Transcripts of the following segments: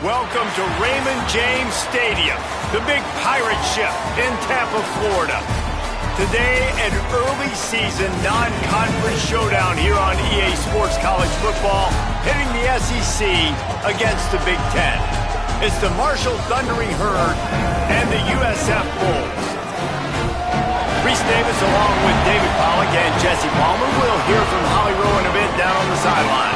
Welcome to Raymond James Stadium, the big pirate ship in Tampa, Florida. Today, an early season non-conference showdown here on EA Sports College Football, pitting the SEC against the Big Ten. It's the Marshall Thundering Herd and the USF Bulls. Reese Davis along with David Pollack and Jesse Palmer. We'll hear from Holly Rowe in a bit down on the sideline.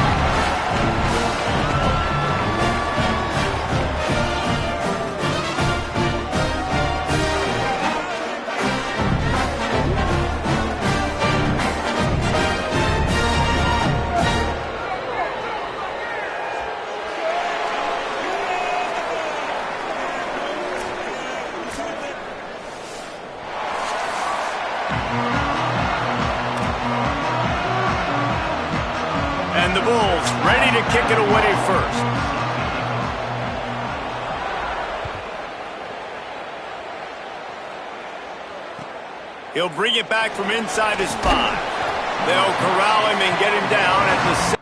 And the Bulls ready to kick it away first. He'll bring it back from inside his 5. They'll corral him and get him down at the 6.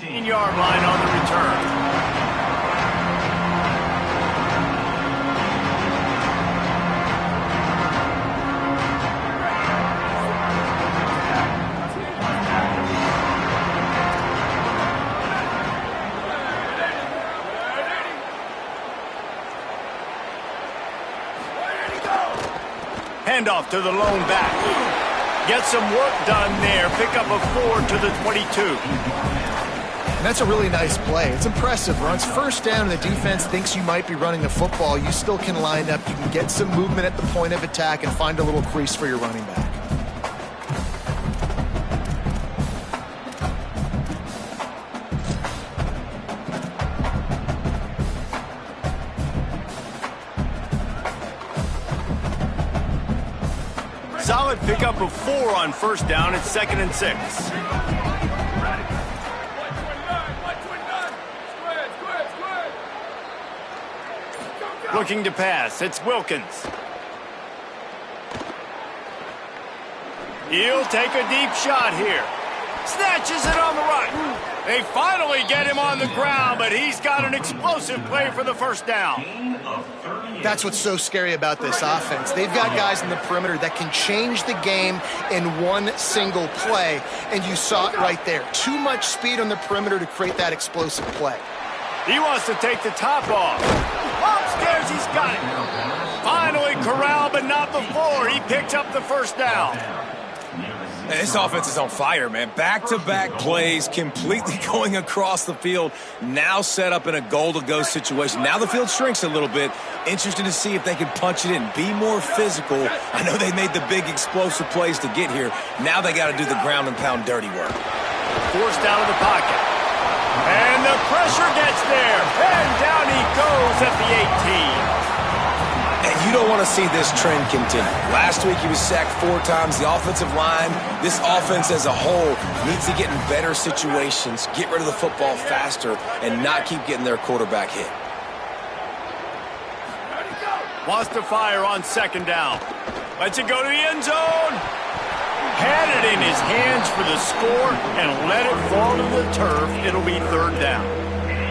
Yard line on the return. Handoff to the lone back. Get some work done there. Pick up a 4 to the 22. And that's a really nice play. It's impressive. Runs first down and the defense thinks you might be running the football. You still can line up. You can get some movement at the point of attack and find a little crease for your running back. Solid pickup of 4 on first down. It's 2nd and 6. Looking to pass. It's Wilkins. He'll take a deep shot here. Snatches it on the right. They finally get him on the ground, but he's got an explosive play for the first down. That's what's so scary about this offense. They've got guys in the perimeter that can change the game in one single play, and you saw it right there. Too much speed on the perimeter to create that explosive play. He wants to take the top off. Upstairs, he's got it. Finally corralled, but not before. He picked up the first down. Man, this offense is on fire, man. Back-to-back plays, completely going across the field. Now set up in a goal-to-go situation. Now the field shrinks a little bit. Interesting to see if they can punch it in, be more physical. I know they made the big explosive plays to get here. Now they got to do the ground and pound dirty work. Forced out of the pocket. And the pressure gets there. And down he goes at the 18. And you don't want to see this trend continue. Last week he was sacked 4 times. The offensive line, this offense as a whole, needs to get in better situations, get rid of the football faster, and not keep getting their quarterback hit. Wants to fire on 2nd down. Lets it go to the end zone. Had it in his hands for the score and let it fall to the turf. It'll be 3rd down.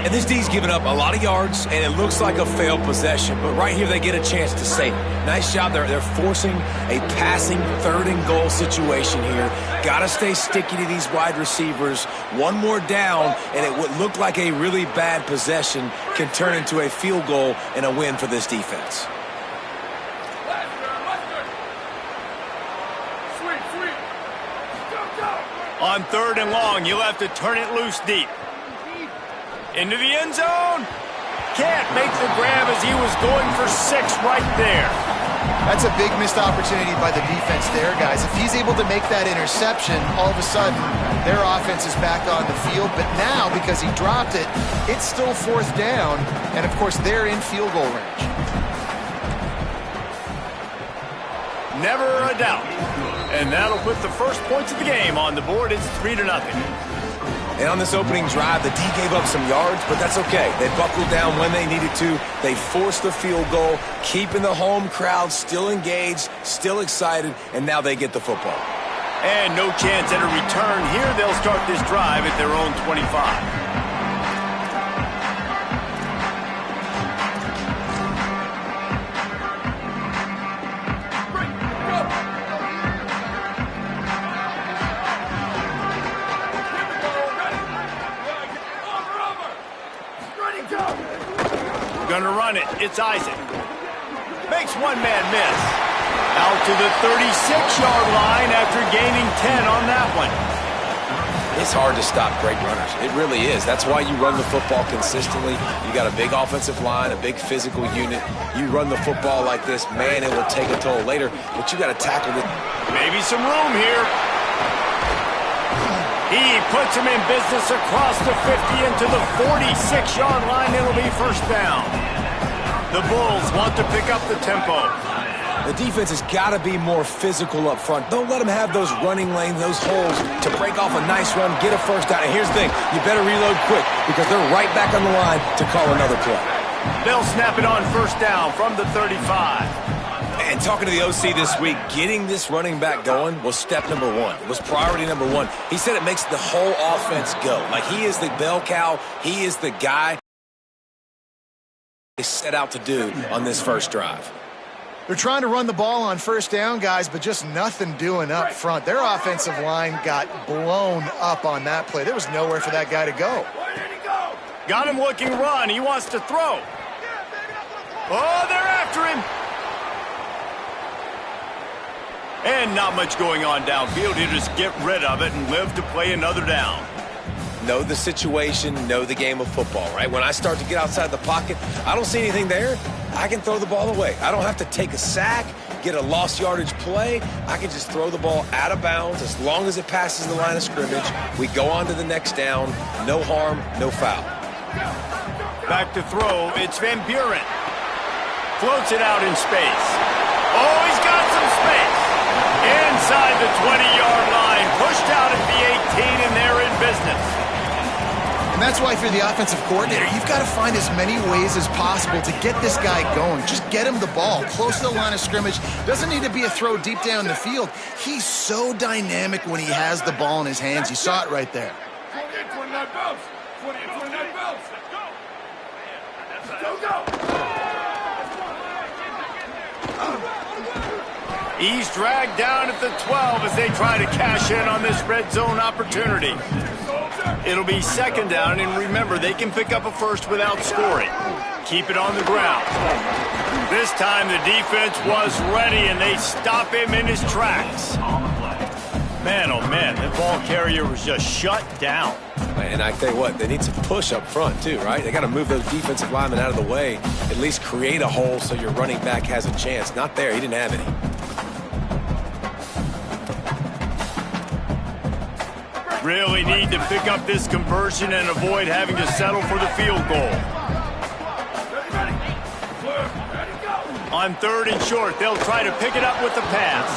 And this D's given up a lot of yards, and it looks like a failed possession. But right here, they get a chance to save it. Nice job there. They're forcing a passing 3rd and goal situation here. Got to stay sticky to these wide receivers. One more down, and it would look like a really bad possession can turn into a field goal and a win for this defense. On 3rd and long, you'll have to turn it loose deep. Into the end zone. Can't make the grab as he was going for 6 right there. That's a big missed opportunity by the defense there, guys. If he's able to make that interception, all of a sudden, their offense is back on the field. But now, because he dropped it, it's still 4th down. And, of course, they're in field goal range. Never a doubt. And that'll put the first points of the game on the board. It's 3-0. And on this opening drive, the D gave up some yards, but that's okay. They buckled down when they needed to. They forced the field goal, keeping the home crowd still engaged, still excited, and now they get the football. And no chance at a return here. They'll start this drive at their own 25. Gonna run it. It's Isaac. Makes one man miss. Out to the 36-yard line after gaining 10 on that one. It's hard to stop great runners. It really is. That's why you run the football consistently. You got a big offensive line, a big physical unit. You run the football like this, man, it will take a toll later, but you got to tackle it. Maybe some room here. He puts him in business across the 50 into the 46-yard line. It'll be first down. The Bulls want to pick up the tempo. The defense has got to be more physical up front. Don't let them have those running lanes, those holes to break off a nice run, get a first down. And here's the thing, you better reload quick because they're right back on the line to call another play. They'll snap it on first down from the 35. And talking to the OC this week, getting this running back going was step number one. It was priority number one. He said it makes the whole offense go. Like he is the bell cow. He is the guy they set out to do on this first drive. They're trying to run the ball on first down, guys, but just nothing doing up front. Their offensive line got blown up on that play. There was nowhere for that guy to go. Got him looking run. He wants to throw. Oh, they're after him. And not much going on downfield. He'll just get rid of it and live to play another down. Know the situation, know the game of football, right? When I start to get outside the pocket, I don't see anything there. I can throw the ball away. I don't have to take a sack, get a lost yardage play. I can just throw the ball out of bounds as long as it passes the line of scrimmage. We go on to the next down. No harm, no foul. Back to throw. It's Van Buren. Floats it out in space. Oh, he's got some space. Inside the 20-yard line. Pushed out at the 18, and they're in business. And that's why if you're the offensive coordinator, you've got to find as many ways as possible to get this guy going. Just get him the ball close to the line of scrimmage. Doesn't need to be a throw deep down the field. He's so dynamic when he has the ball in his hands. You saw it right there. 29 belts. 29 belts. Go, go. He's dragged down at the 12 as they try to cash in on this red zone opportunity. It'll be second down, and remember, they can pick up a first without scoring. Keep it on the ground. This time the defense was ready, and they stop him in his tracks. Man, oh man, the ball carrier was just shut down. And I tell you what, they need some push up front too, right? They got to move those defensive linemen out of the way, at least create a hole so your running back has a chance. Not there, he didn't have any. Really need to pick up this conversion and avoid having to settle for the field goal. On third and short, they'll try to pick it up with the pass.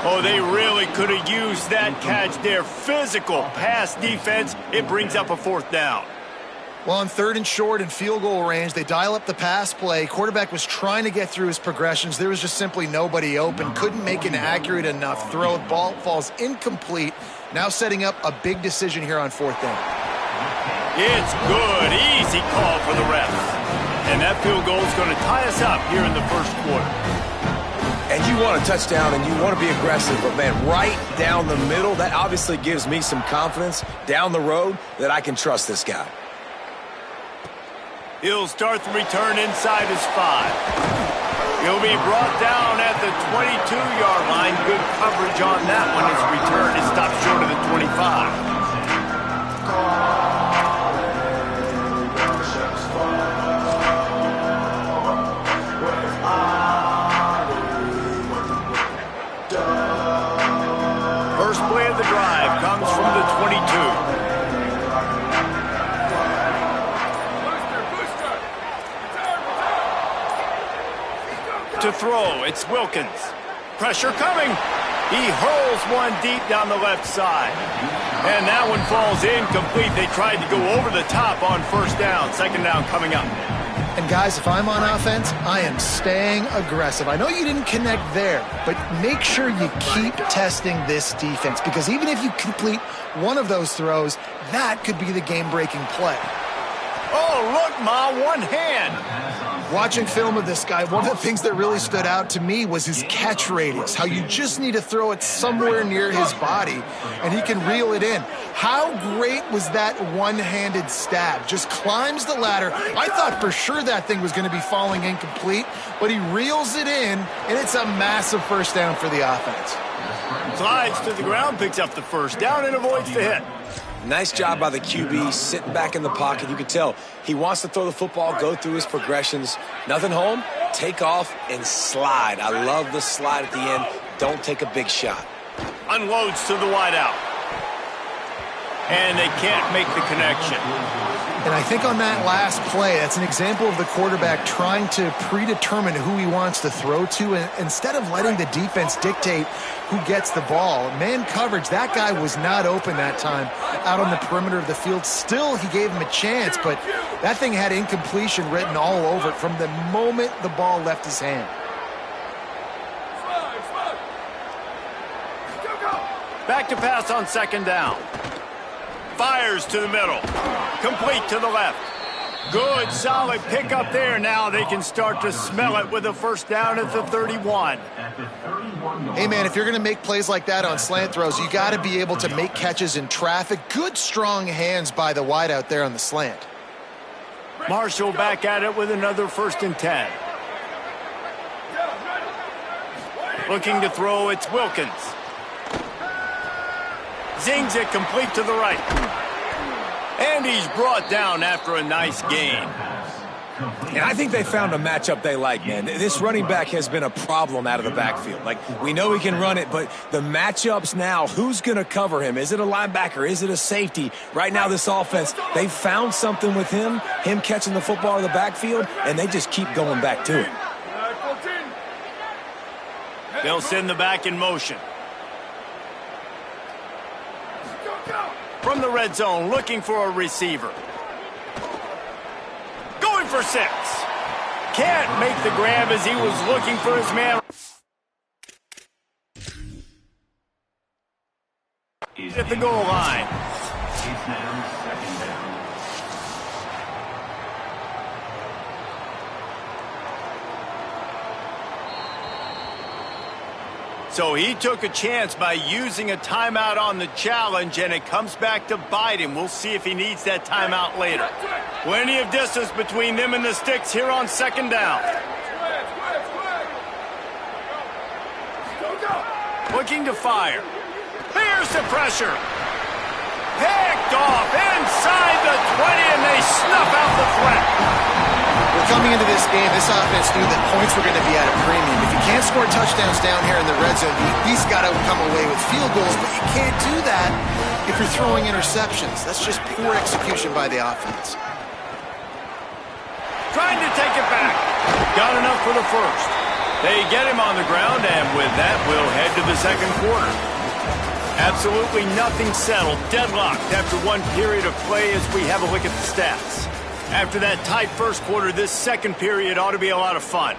Oh, they really could have used that catch there. Physical pass defense. It brings up a fourth down. Well, on third and short and field goal range, they dial up the pass play. Quarterback was trying to get through his progressions. There was just simply nobody open. Couldn't make an accurate enough throw. Ball falls incomplete. Now setting up a big decision here on fourth down. It's good. Easy call for the refs. And that field goal is going to tie us up here in the first quarter. And you want a touchdown and you want to be aggressive, but man, right down the middle, that obviously gives me some confidence down the road that I can trust this guy. He'll start the return inside his 5. He'll be brought down at the 22-yard line. Good coverage on that one. His return is stopped short of the 25. First play of the drive comes from the 22. To throw, it's Wilkins. Pressure coming. He hurls one deep down the left side. And that one falls incomplete. They tried to go over the top on first down. Second down coming up. And guys, if I'm on offense, I am staying aggressive. I know you didn't connect there, but make sure you keep testing this defense, because even if you complete one of those throws, that could be the game-breaking play. Oh, look, Ma, one hand. Watching film of this guy, one of the things that really stood out to me was his catch radius, how you just need to throw it somewhere near his body, and he can reel it in. How great was that one-handed stab? Just climbs the ladder. I thought for sure that thing was going to be falling incomplete, but he reels it in, and it's a massive first down for the offense. Slides to the ground, picks up the first down, and avoids the hit. Nice job by the QB, sitting back in the pocket. You can tell he wants to throw the football, go through his progressions. Nothing home, take off, and slide. I love the slide at the end. Don't take a big shot. Unloads to the wideout. And they can't make the connection. And I think on that last play, that's an example of the quarterback trying to predetermine who he wants to throw to, and instead of letting the defense dictate who gets the ball. Man coverage, that guy was not open that time out on the perimeter of the field. Still, he gave him a chance, but that thing had incompletion written all over it from the moment the ball left his hand. Back to pass on second down. Fires to the middle. Complete to the left. Good, solid pickup there. Now they can start to smell it with a first down at the 31. Hey, man, if you're going to make plays like that on slant throws, you got to be able to make catches in traffic. Good, strong hands by the wideout there on the slant. Marshall back at it with another 1st and 10. Looking to throw, it's Wilkins. Zings it complete to the right. And he's brought down after a nice gain. And I think they found a matchup they like, man. This running back has been a problem out of the backfield. Like, we know he can run it, but the matchups now, who's going to cover him? Is it a linebacker? Is it a safety? Right now, this offense, they've found something with him catching the football in the backfield, and they just keep going back to it. They'll send the back in motion. From the red zone, looking for a receiver. Going for 6. Can't make the grab as he was looking for his man. At the goal line. So he took a chance by using a timeout on the challenge, and it comes back to bite him. We'll see if he needs that timeout later. Plenty of distance between them and the sticks here on second down. Looking to fire. Here's the pressure. Picked off inside the 20, and they snuff out the threat. Well, coming into this game, this offense knew that points were going to be at a premium. If you can't score touchdowns down here in the red zone, you at least got to come away with field goals, but you can't do that if you're throwing interceptions. That's just poor execution by the offense. Trying to take it back. Got enough for the first. They get him on the ground, and with that, we'll head to the second quarter. Absolutely nothing settled. Deadlocked after one period of play as we have a look at the stats. After that tight first quarter, this second period ought to be a lot of fun.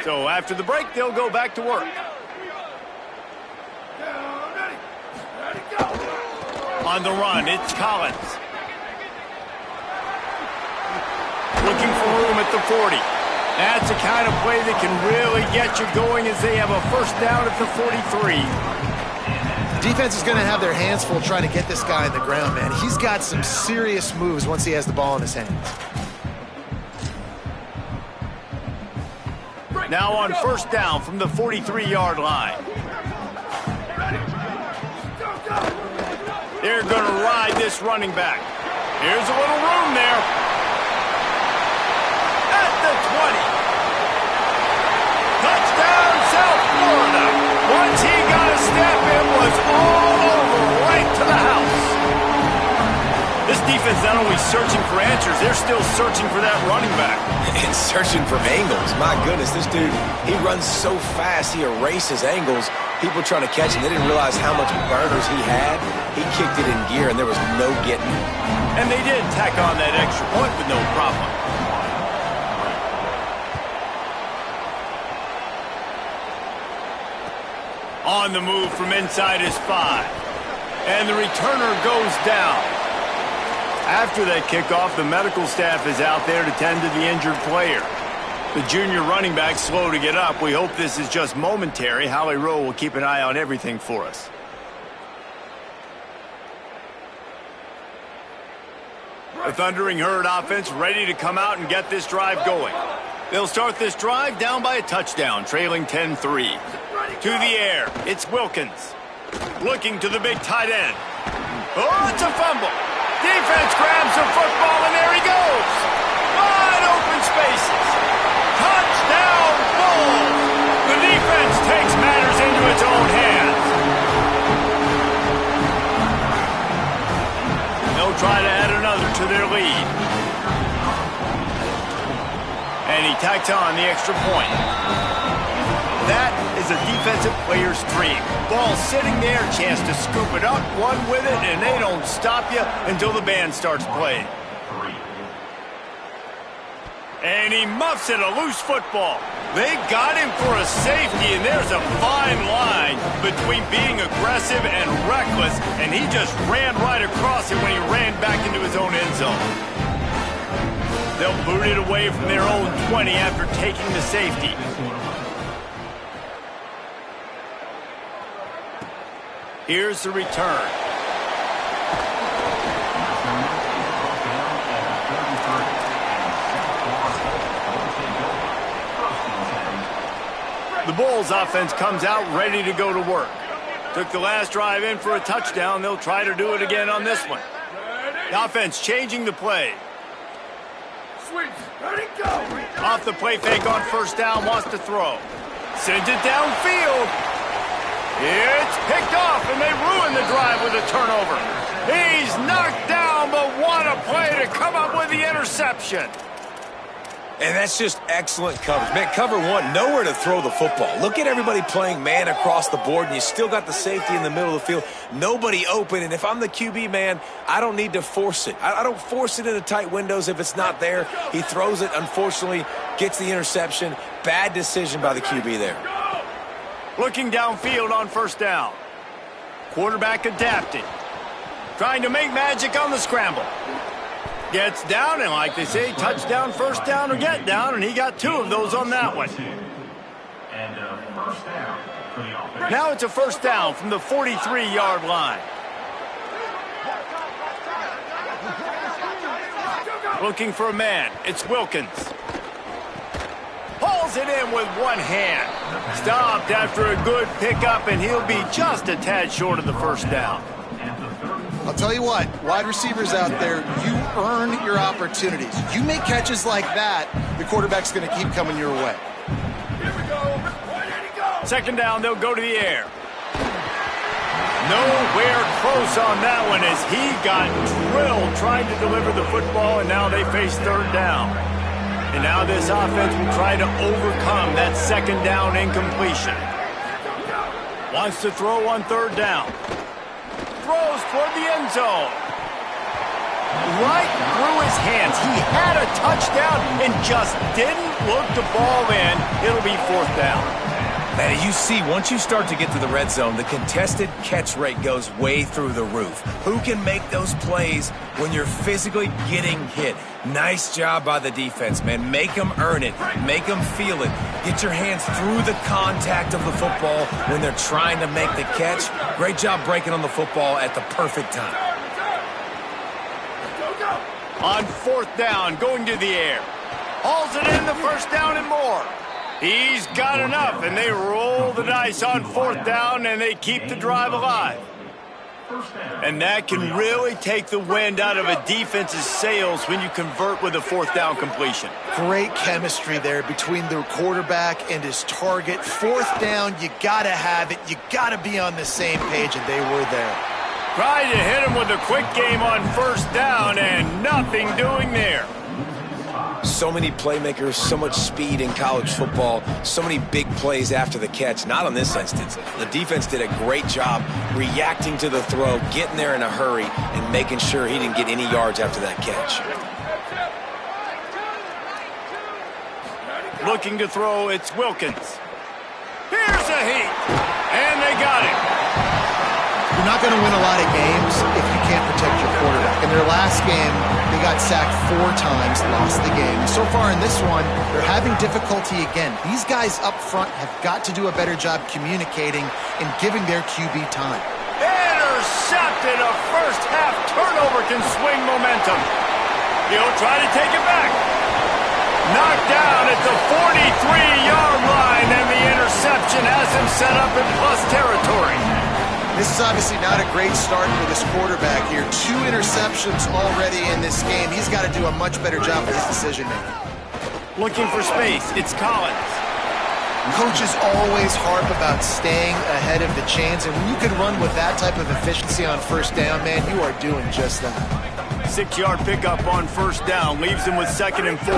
So after the break, they'll go back to work. On the run, it's Collins. Looking for room at the 40. That's the kind of play that can really get you going as they have a first down at the 43. Defense is going to have their hands full trying to get this guy on the ground, man. He's got some serious moves once he has the ball in his hands. Now on first down from the 43-yard line. They're going to ride this running back. Here's a little room there. At the 20. Touchdown, South Florida. Once he got a step, it was all over right to the house. This defense is not only searching for answers, they're still searching for that running back. And searching for angles. My goodness, this dude, he runs so fast, he erases angles. People trying to catch him, they didn't realize how much burners he had. He kicked it in gear, and there was no getting it. And they did tack on that extra point with no problem. On the move from inside his 5. And the returner goes down. After that kickoff, the medical staff is out there to tend to the injured player. The junior running back slow to get up. We hope this is just momentary. Howie Rowe will keep an eye on everything for us. The Thundering Herd offense ready to come out and get this drive going. They'll start this drive down by a touchdown, trailing 10-3. To the air, it's Wilkins. Looking to the big tight end. Oh, it's a fumble. Defense grabs the football, and there he goes. Wide open spaces. Touchdown, Bulls. The defense takes matters into its own hands. They'll try to add another to their lead. And he tacks on the extra point. That is a defensive player's dream. Ball sitting there, chance to scoop it up, run with it, and they don't stop you until the band starts playing. And he muffs it, a loose football. They got him for a safety, and there's a fine line between being aggressive and reckless, and he just ran right across it when he ran back into his own end zone. They'll boot it away from their own 20 after taking the safety. Here's the return. The Bulls offense comes out ready to go to work. Took the last drive in for a touchdown. They'll try to do it again on this one. The offense changing the play. Off the play fake on first down, wants to throw. Sends it downfield. It's picked off, and they ruin the drive with a turnover. He's knocked down, but what a play to come up with the interception. And that's just excellent coverage. Man, cover one, nowhere to throw the football. Look at everybody playing man across the board, and you still got the safety in the middle of the field. Nobody open, and if I'm the QB, man, I don't need to force it. I don't force it into tight windows if it's not there. He throws it, unfortunately, gets the interception. Bad decision by the QB there. Looking downfield on first down. Quarterback adapting. Trying to make magic on the scramble. Gets down, and like they say, touchdown, first down, or get down, and he got 2 of those on that one. Now it's a first down from the 43-yard line. Looking for a man. It's Wilkins. Hauls it in with one hand. Stopped after a good pickup, and he'll be just a tad short of the first down. I'll tell you what, wide receivers out there, you earn your opportunities. You make catches like that, the quarterback's going to keep coming your way. Second down, they'll go to the air. Nowhere close on that one as he got drilled trying to deliver the football, and now they face third down. And now this offense will try to overcome that second down incompletion. Wants to throw on third down. Throws toward the end zone. Right through his hands. He had a touchdown and just didn't look the ball in. It'll be fourth down. Man, you see, once you start to get to the red zone, the contested catch rate goes way through the roof. Who can make those plays when you're physically getting hit? Nice job by the defense, man. Make them earn it. Make them feel it. Get your hands through the contact of the football when they're trying to make the catch. Great job breaking on the football at the perfect time. On fourth down, going to the air. Hauls it in, the first down and more. He's got enough, and they roll the dice on fourth down, and they keep the drive alive. And that can really take the wind out of a defense's sails when you convert with a fourth down completion. Great chemistry there between the quarterback and his target. Fourth down, you got to have it. You got to be on the same page, and they were there. Tried to hit him with a quick game on first down, and nothing doing there. So many playmakers, so much speed in college football, so many big plays after the catch. Not on this instance. The defense did a great job reacting to the throw, getting there in a hurry, and making sure he didn't get any yards after that catch. Looking to throw, it's Wilkins. Here's a heat, and they got it. You're not going to win a lot of games if you can't protect your quarterback. In their last game, they got sacked 4 times, lost the game. So far in this one, they're having difficulty again. These guys up front have got to do a better job communicating and giving their QB time. Intercepted. A first-half turnover can swing momentum. He'll try to take it back. Knocked down at the 43-yard line, and the interception has him set up in plus territory. This is obviously not a great start for this quarterback here. 2 interceptions already in this game. He's got to do a much better job with his decision-making. Looking for space. It's Collins. Coaches always harp about staying ahead of the chains, and when you can run with that type of efficiency on first down, man, you are doing just that. 6-yard pickup on first down. Leaves him with 2nd and 4.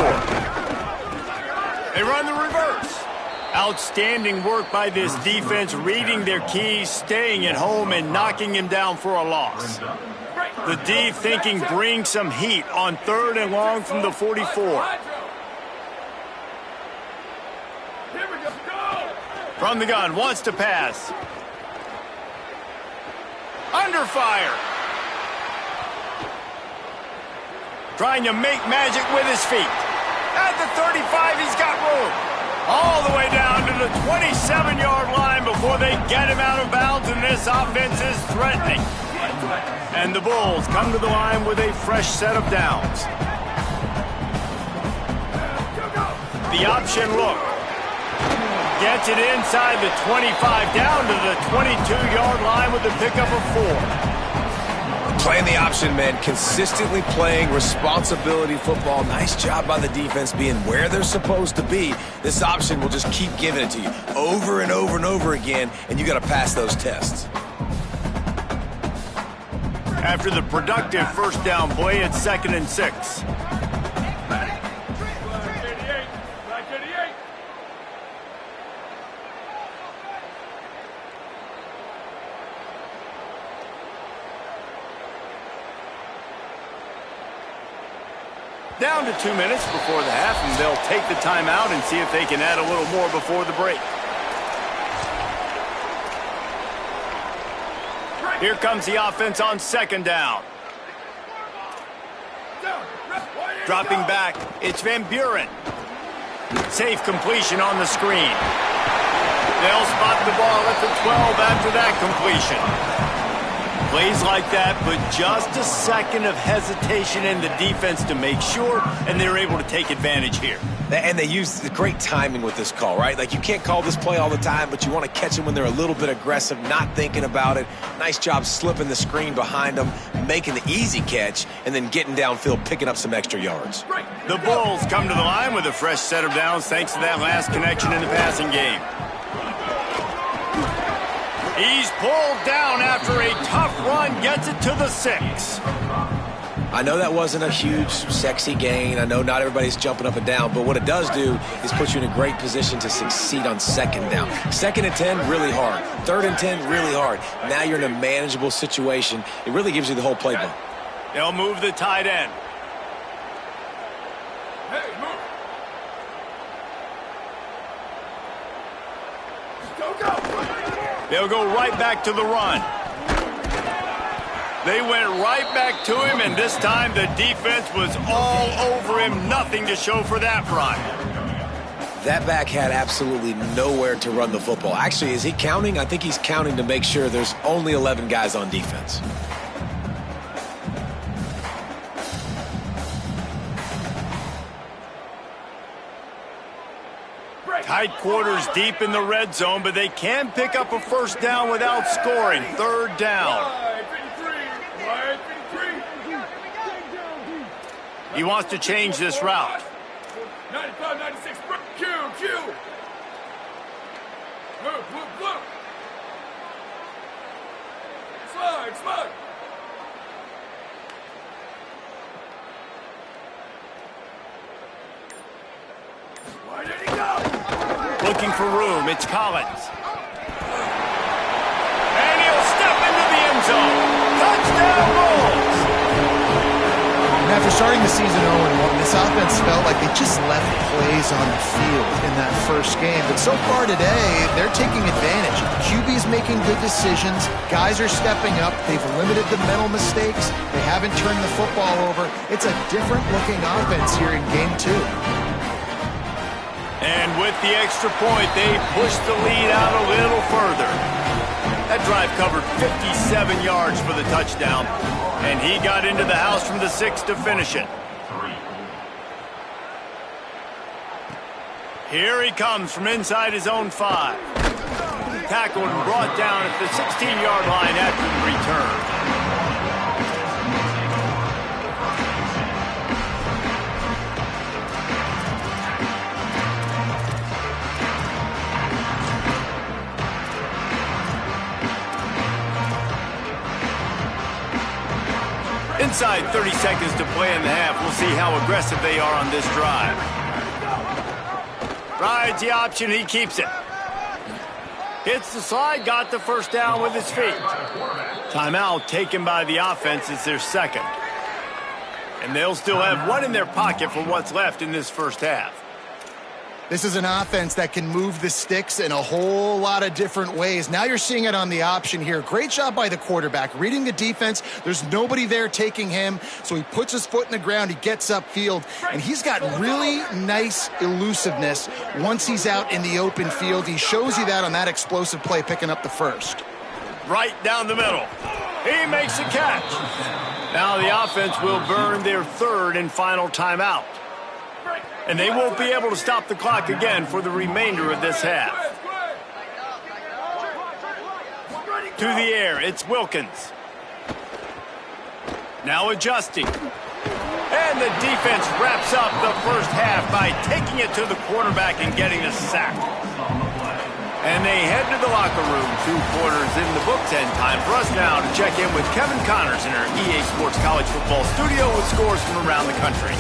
They run the reverse. Outstanding work by this defense, reading their keys, staying at home, and knocking him down for a loss. The D thinking bring some heat on 3rd and long from the 44. From the gun, wants to pass. Under fire. Trying to make magic with his feet. At the 35, he's got room. All the way down to the 27-yard line before they get him out of bounds, and this offense is threatening. And the Bulls come to the line with a fresh set of downs. The option look. Gets it inside the 25, down to the 22-yard line with the pickup of 4. Playing the option, man, consistently playing responsibility football. Nice job by the defense being where they're supposed to be. This option will just keep giving it to you over and over and over again, and you got to pass those tests. After the productive first down play, it's 2nd and 6. Down to 2 minutes before the half, and they'll take the timeout and see if they can add a little more before the break. Here comes the offense on 2nd down. Dropping back, it's Van Buren. Safe completion on the screen. They'll spot the ball at the 12 after that completion. Plays like that, but just a second of hesitation in the defense to make sure, and they're able to take advantage here. And they use the great timing with this call, right? Like, you can't call this play all the time, but you want to catch them when they're a little bit aggressive, not thinking about it. Nice job slipping the screen behind them, making the easy catch, and then getting downfield, picking up some extra yards. The Bulls come to the line with a fresh set of downs thanks to that last connection in the passing game. He's pulled down after a tough run, gets it to the 6. I know that wasn't a huge, sexy gain. I know not everybody's jumping up and down, but what it does do is put you in a great position to succeed on 2nd down. 2nd and 10, really hard. 3rd and 10, really hard. Now you're in a manageable situation. It really gives you the whole playbook. They'll move the tight end. Hey, move. Go. They'll go right back to the run. They went right back to him, and this time the defense was all over him. Nothing to show for that run. That back had absolutely nowhere to run the football. Actually, is he counting? I think he's counting to make sure there's only 11 guys on defense. Tight quarters deep in the red zone, but they can pick up a first down without scoring. 3rd down. He wants to change this route. 95, 96, Q. Move. Slide. Why did he go? Looking for room, it's Collins. And he'll step into the end zone. Touchdown Bulls! And after starting the season 0-1, this offense felt like they just left plays on the field in that first game. But so far today, they're taking advantage. QB's making good decisions. Guys are stepping up. They've limited the mental mistakes. They haven't turned the football over. It's a different-looking offense here in Game 2. And with the extra point, they pushed the lead out a little further. That drive covered 57 yards for the touchdown. And he got into the house from the 6 to finish it. Here he comes from inside his own 5. Tackled and brought down at the 16-yard line after the return. Inside 30 seconds to play in the half. We'll see how aggressive they are on this drive. Rides the option, he keeps it. Hits the slide, got the first down with his feet. Timeout taken by the offense. It's their second. And they'll still have one in their pocket for what's left in this first half. This is an offense that can move the sticks in a whole lot of different ways. Now you're seeing it on the option here. Great job by the quarterback. Reading the defense, there's nobody there taking him, so he puts his foot in the ground, he gets upfield, and he's got really nice elusiveness once he's out in the open field. He shows you that on that explosive play, picking up the first. Right down the middle. He makes a catch. Now the offense will burn their third and final timeout. And they won't be able to stop the clock again for the remainder of this half. To the air, it's Wilkins. Now adjusting. And the defense wraps up the first half by taking it to the quarterback and getting a sack. And they head to the locker room. 2 quarters in the books, and time for us now to check in with Kevin Connors in our EA Sports College Football studio with scores from around the country.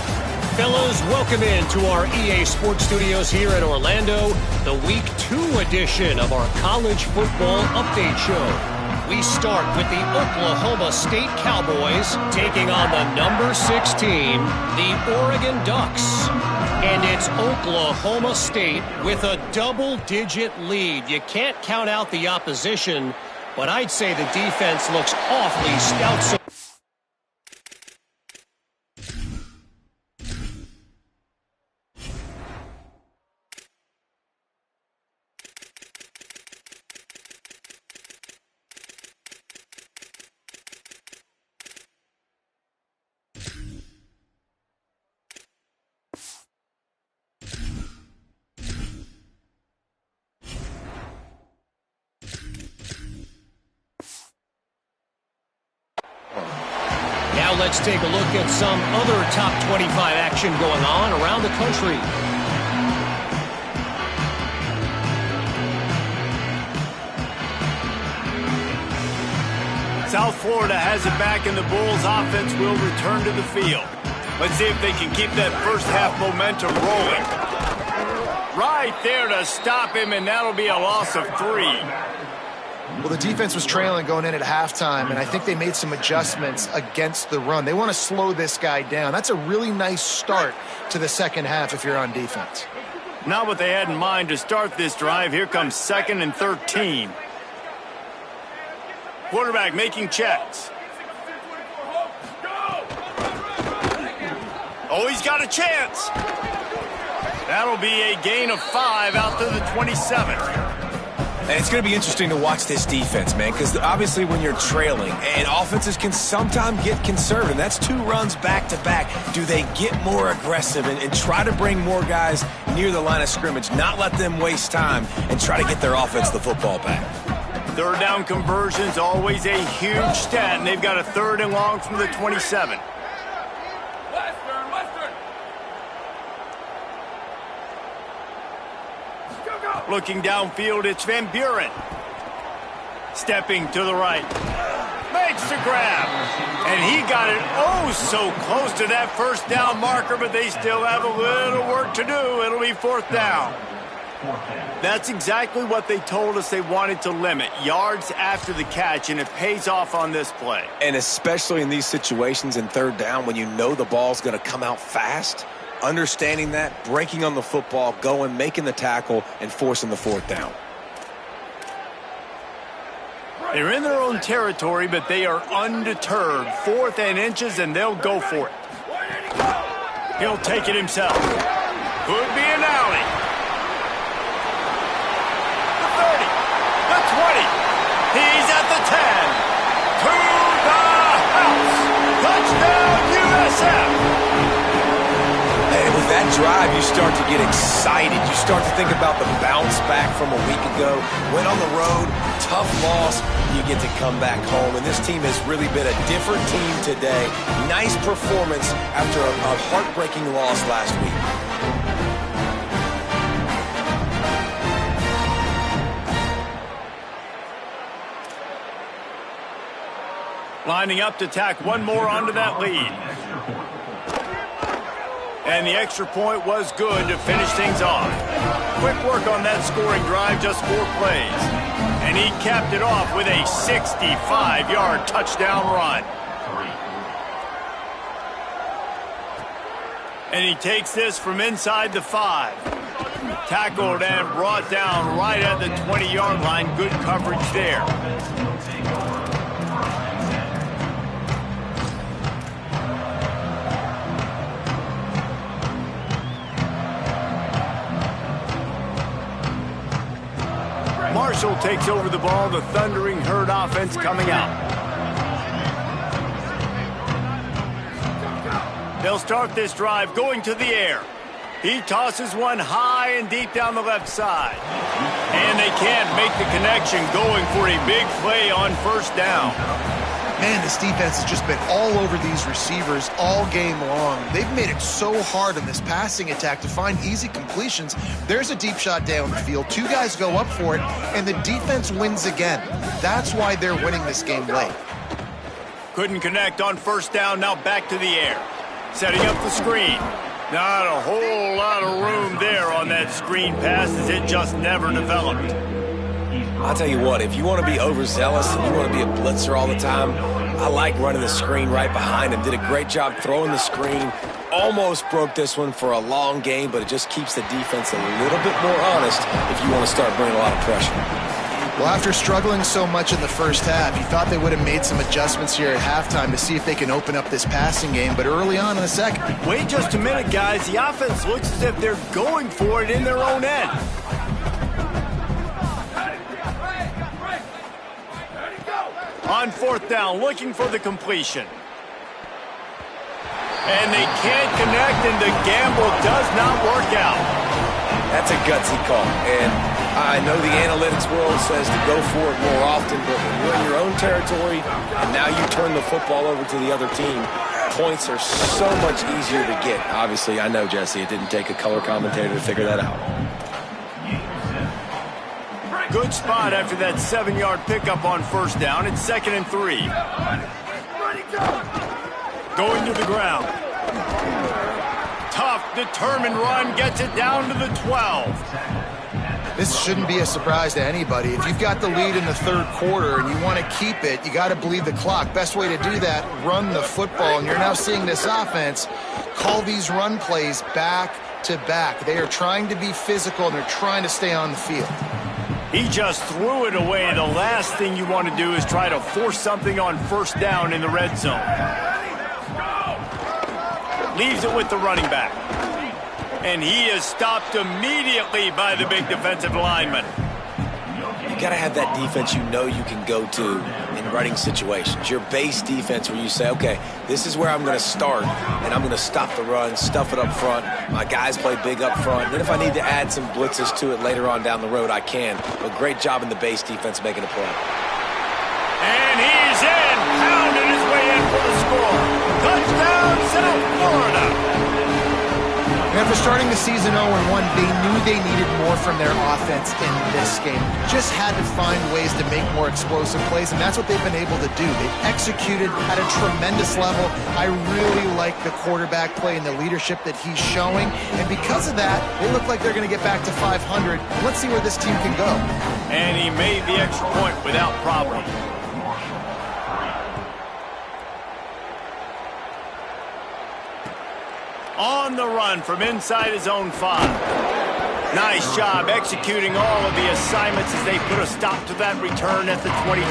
Fellas, welcome in to our EA Sports Studios here in Orlando, the Week 2 edition of our College Football Update Show. We start with the Oklahoma State Cowboys taking on the number 6 team, the Oregon Ducks. And it's Oklahoma State with a double-digit lead. You can't count out the opposition, but I'd say the defense looks awfully stout. Now let's take a look at some other top 25 action going on around the country. South Florida has it back, and the Bulls offense will return to the field. Let's see if they can keep that first half momentum rolling. Right there to stop him, and that'll be a loss of 3. Well, the defense was trailing going in at halftime, and I think they made some adjustments against the run. They want to slow this guy down. That's a really nice start to the second half if you're on defense. Not what they had in mind to start this drive. Here comes 2nd and 13. Quarterback making checks. Oh, he's got a chance. That'll be a gain of 5 out to the 27. And it's going to be interesting to watch this defense, man, because obviously when you're trailing, and offenses can sometimes get conservative. That's 2 runs back-to-back. Do they get more aggressive and try to bring more guys near the line of scrimmage, not let them waste time, and try to get their offense the football back? Third down conversion's always a huge stat, and they've got a 3rd and long from the 27. Looking downfield, it's Van Buren. Stepping to the right. makes the grab. And he got it oh so close to that first down marker, but they still have a little work to do. It'll be fourth down. That's exactly what they told us they wanted to limit, yards after the catch, and it pays off on this play. And especially in these situations in third down when you know the ball's going to come out fast, understanding that, breaking on the football, going, making the tackle, and forcing the fourth down. They're in their own territory, but they are undeterred. 4th and inches, and they'll go for it. He'll take it himself. Could be an alley. The 30. The 20. He's at the 10. To the house. Touchdown, USF. And with that drive, you start to get excited. You start to think about the bounce back from a week ago. Went on the road, tough loss. You get to come back home. And this team has really been a different team today. Nice performance after a heartbreaking loss last week. Lining up to tack one more onto that lead. And the extra point was good to finish things off. Quick work on that scoring drive, just 4 plays. And he capped it off with a 65-yard touchdown run. And he takes this from inside the 5. Tackled and brought down right at the 20-yard line. Good coverage there. Marshall takes over the ball, the Thundering Herd offense coming out. They'll start this drive going to the air. He tosses one high and deep down the left side. And they can't make the connection, going for a big play on first down. Man, this defense has just been all over these receivers all game long. They've made it so hard in this passing attack to find easy completions. There's a deep shot down the field. 2 guys go up for it, and the defense wins again. That's why they're winning this game late. Couldn't connect on first down, now back to the air. Setting up the screen. Not a whole lot of room there on that screen pass, as it just never developed. I'll tell you what, if you want to be overzealous and you want to be a blitzer all the time, I like running the screen right behind him. Did a great job throwing the screen. Almost broke this one for a long game, but it just keeps the defense a little bit more honest if you want to start bringing a lot of pressure. Well, after struggling so much in the first half, you thought they would have made some adjustments here at halftime to see if they can open up this passing game, but early on in the second. Wait just a minute, guys. The offense looks as if they're going for it in their own end. On fourth down, looking for the completion. And they can't connect, and the gamble does not work out. That's a gutsy call. And I know the analytics world says to go for it more often, but when you're in your own territory and now you turn the football over to the other team, points are so much easier to get. Obviously, I know, Jesse, it didn't take a color commentator to figure that out. Good spot after that 7-yard pickup on first down. It's 2nd and 3. Going to the ground. Tough, determined run, gets it down to the 12. This shouldn't be a surprise to anybody. If you've got the lead in the third quarter and you want to keep it, you got to bleed the clock. Best way to do that, run the football. And you're now seeing this offense call these run plays back to back. They are trying to be physical, and they're trying to stay on the field. He just threw it away. The last thing you want to do is try to force something on first down in the red zone. Leaves it with the running back. And he is stopped immediately by the big defensive lineman. You got to have that defense you know you can go to in running situations. Your base defense where you say, okay, this is where I'm going to start, and I'm going to stop the run, stuff it up front. My guys play big up front. Then if I need to add some blitzes to it later on down the road, I can. But great job in the base defense making a play. And he's in, pounding his way in for the score. Touchdown, South Florida. And after starting the season 0-1, they knew they needed more from their offense in this game. Just had to find ways to make more explosive plays, and that's what they've been able to do. They've executed at a tremendous level. I really like the quarterback play and the leadership that he's showing, and because of that, they look like they're going to get back to 500. Let's see where this team can go. And he made the extra point without problem. On the run from inside his own 5. Nice job executing all of the assignments as they put a stop to that return at the 22.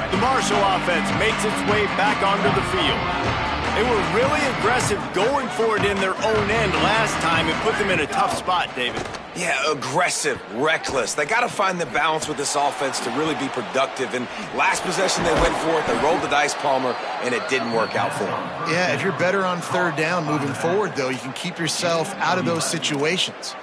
The Marshall offense makes its way back onto the field. They were really aggressive going for it in their own end last time and put them in a tough spot, David. Yeah, aggressive, reckless. They got to find the balance with this offense to really be productive. And last possession they went for it, they rolled the dice, Palmer, and it didn't work out for them. Yeah, if you're better on third down moving forward, though, you can keep yourself out of those situations.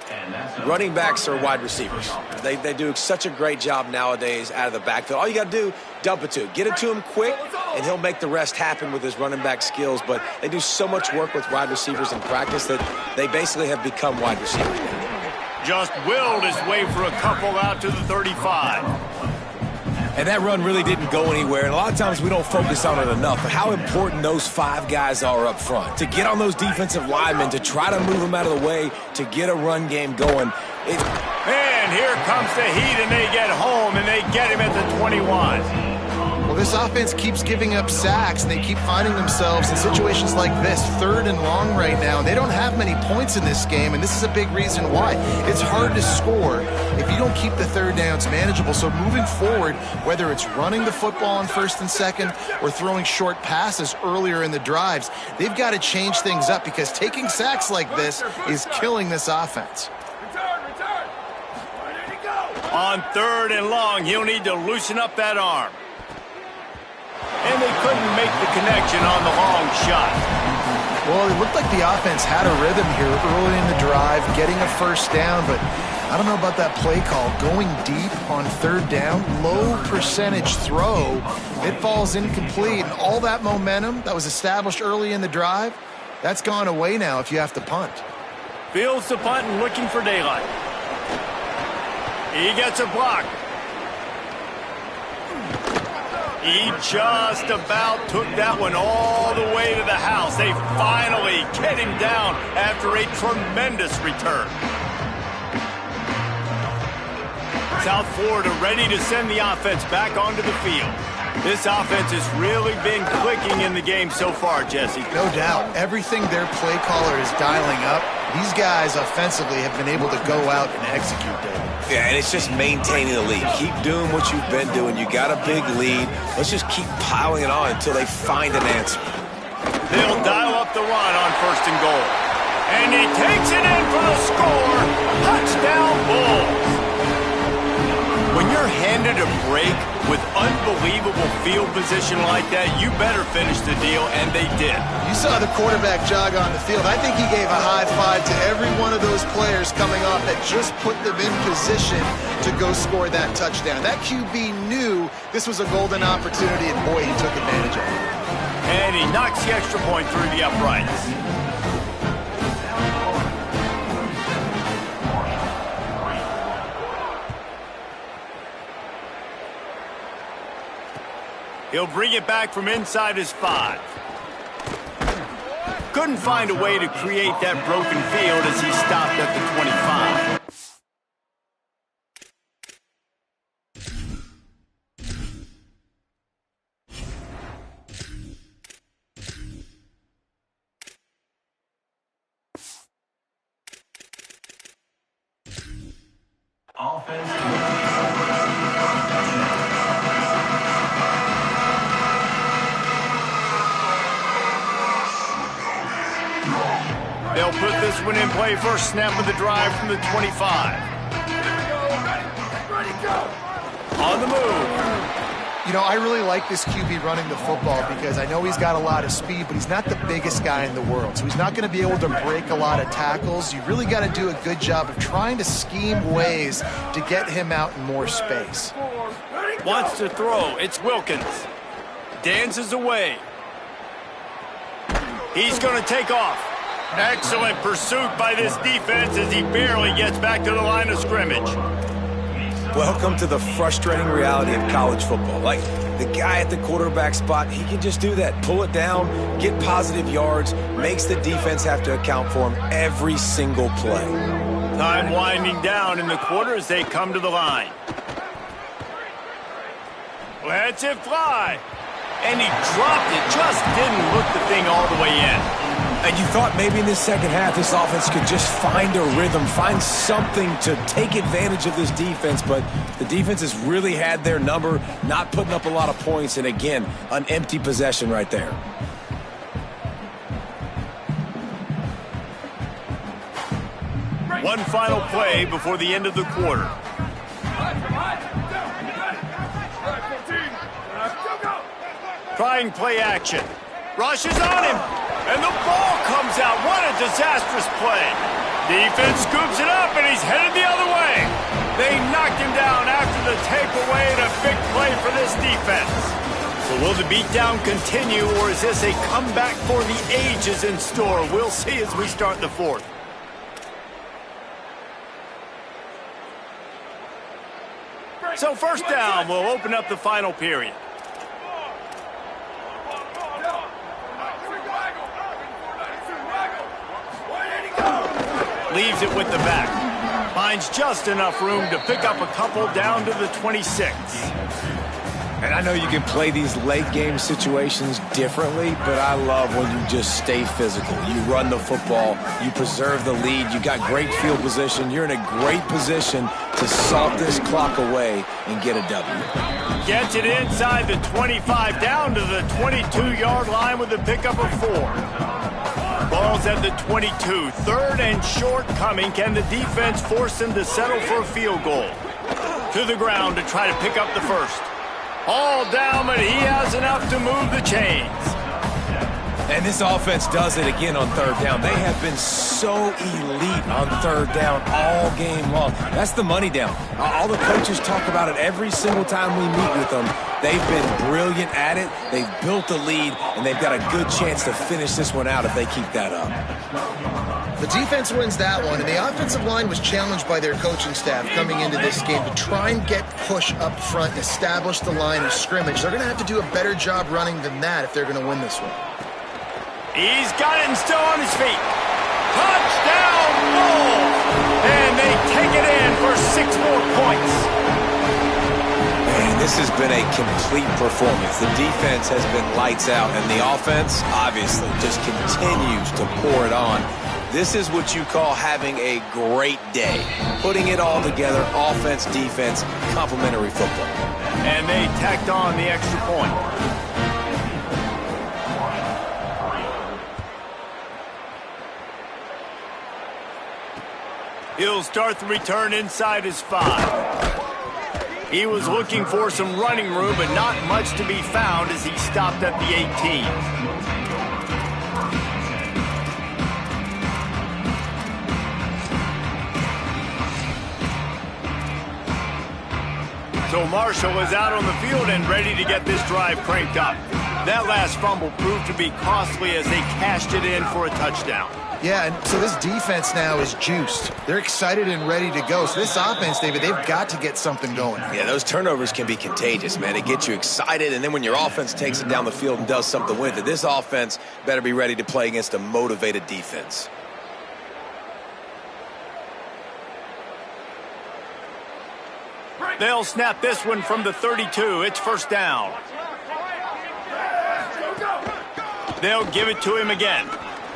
Running backs are wide receivers. They do such a great job nowadays out of the backfield. All you got to do, dump it to. Get it to him quick, and he'll make the rest happen with his running back skills. But they do so much work with wide receivers in practice that they basically have become wide receivers. Just willed his way for a couple out to the 35. And that run really didn't go anywhere. And a lot of times we don't focus on it enough. But how important those 5 guys are up front. To get on those defensive linemen, to try to move them out of the way, to get a run game going. And here comes the heat, and they get home, and they get him at the 21. Well, this offense keeps giving up sacks, and they keep finding themselves in situations like this, 3rd and long right now. And they don't have many points in this game, and this is a big reason why. It's hard to score if you don't keep the third downs manageable. So moving forward, whether it's running the football on 1st and 2nd or throwing short passes earlier in the drives, they've got to change things up because taking sacks like this is killing this offense. Return. Ready to go. On 3rd and long, he'll need to loosen up that arm. And they couldn't make the connection on the long shot. Well, it looked like the offense had a rhythm here early in the drive, getting a first down, but I don't know about that play call. Going deep on 3rd down, low percentage throw, it falls incomplete. And all that momentum that was established early in the drive, that's gone away now if you have to punt. Fields the punt and looking for daylight. He gets a block. He just about took that one all the way to the house. They finally get him down after a tremendous return. South Florida ready to send the offense back onto the field. This offense has really been clicking in the game so far, Jesse. No doubt. Everything their play caller is dialing up, these guys offensively have been able to go out and execute, David. Yeah, and it's just maintaining the lead. Keep doing what you've been doing. You got a big lead. Let's just keep piling it on until they find an answer. They'll dial up the run on 1st and goal. And he takes it in for the score. Touchdown, Bulls. When you're handed a break with unbelievable field position like that, you better finish the deal, and they did. You saw the quarterback jog on the field. I think he gave a high five to every one of those players coming off that just put them in position to go score that touchdown. That QB knew this was a golden opportunity, and boy, he took advantage of it. And he knocks the extra point through the uprights. He'll bring it back from inside his 5. Couldn't find a way to create that broken field as he stopped at the 25. They'll put this one in play first snap of the drive from the 25. Ready, go. On the move. You know, I really like this QB running the football because I know he's got a lot of speed, but he's not the biggest guy in the world. So he's not going to be able to break a lot of tackles. You really got to do a good job of trying to scheme ways to get him out in more space. Wants to throw. It's Wilkins. Dances away. He's going to take off. Excellent pursuit by this defense as he barely gets back to the line of scrimmage. Welcome to the frustrating reality of college football. Like, the guy at the quarterback spot, he can just do that. Pull it down, get positive yards, makes the defense have to account for him every single play. Time winding down in the quarter as they come to the line. Lets it fly. And he dropped it, just didn't look the thing all the way in. And you thought maybe in this second half this offense could just find a rhythm, find something to take advantage of this defense, but the defense has really had their number, not putting up a lot of points, and again, an empty possession right there. One final play before the end of the quarter. Trying play action. Rushes on him. And the ball comes out. What a disastrous play. Defense scoops it up, and he's headed the other way. They knocked him down after the takeaway, and a big play for this defense. So will the beatdown continue, or is this a comeback for the ages in store? We'll see as we start the fourth. So first down will open up the final period. Leaves it with the back. Finds just enough room to pick up a couple down to the 26. And I know you can play these late game situations differently, but I love when you just stay physical. You run the football, you preserve the lead, you got great field position, you're in a great position to salt this clock away and get a W. Gets it inside the 25, down to the 22-yard line with a pickup of 4. Ball's at the 22. Third and short coming. Can the defense force him to settle for a field goal? To the ground to try to pick up the first. All down, but he has enough to move the chains. And this offense does it again on third down. They have been so elite on third down all game long. That's the money down. All the coaches talk about it every single time we meet with them. They've been brilliant at it. They've built the lead, and they've got a good chance to finish this one out if they keep that up. The defense wins that one, and the offensive line was challenged by their coaching staff coming into this game to try and get push up front and establish the line of scrimmage. They're going to have to do a better job running than that if they're going to win this one. He's got it and still on his feet. Touchdown, Bulls! And they take it in for 6 more points. Man, this has been a complete performance. The defense has been lights out, and the offense, obviously, just continues to pour it on. This is what you call having a great day. Putting it all together, offense, defense, complementary football. And they tacked on the extra point. He'll start the return inside his 5. He was looking for some running room, but not much to be found as he stopped at the 18. So Marshall is out on the field and ready to get this drive cranked up. That last fumble proved to be costly as they cashed it in for a touchdown. Yeah, and so this defense now is juiced. They're excited and ready to go. So this offense, David, they've got to get something going. Yeah, those turnovers can be contagious, man. It gets you excited, and then when your offense takes it down the field and does something with it, this offense better be ready to play against a motivated defense. They'll snap this one from the 32. It's first down. They'll give it to him again.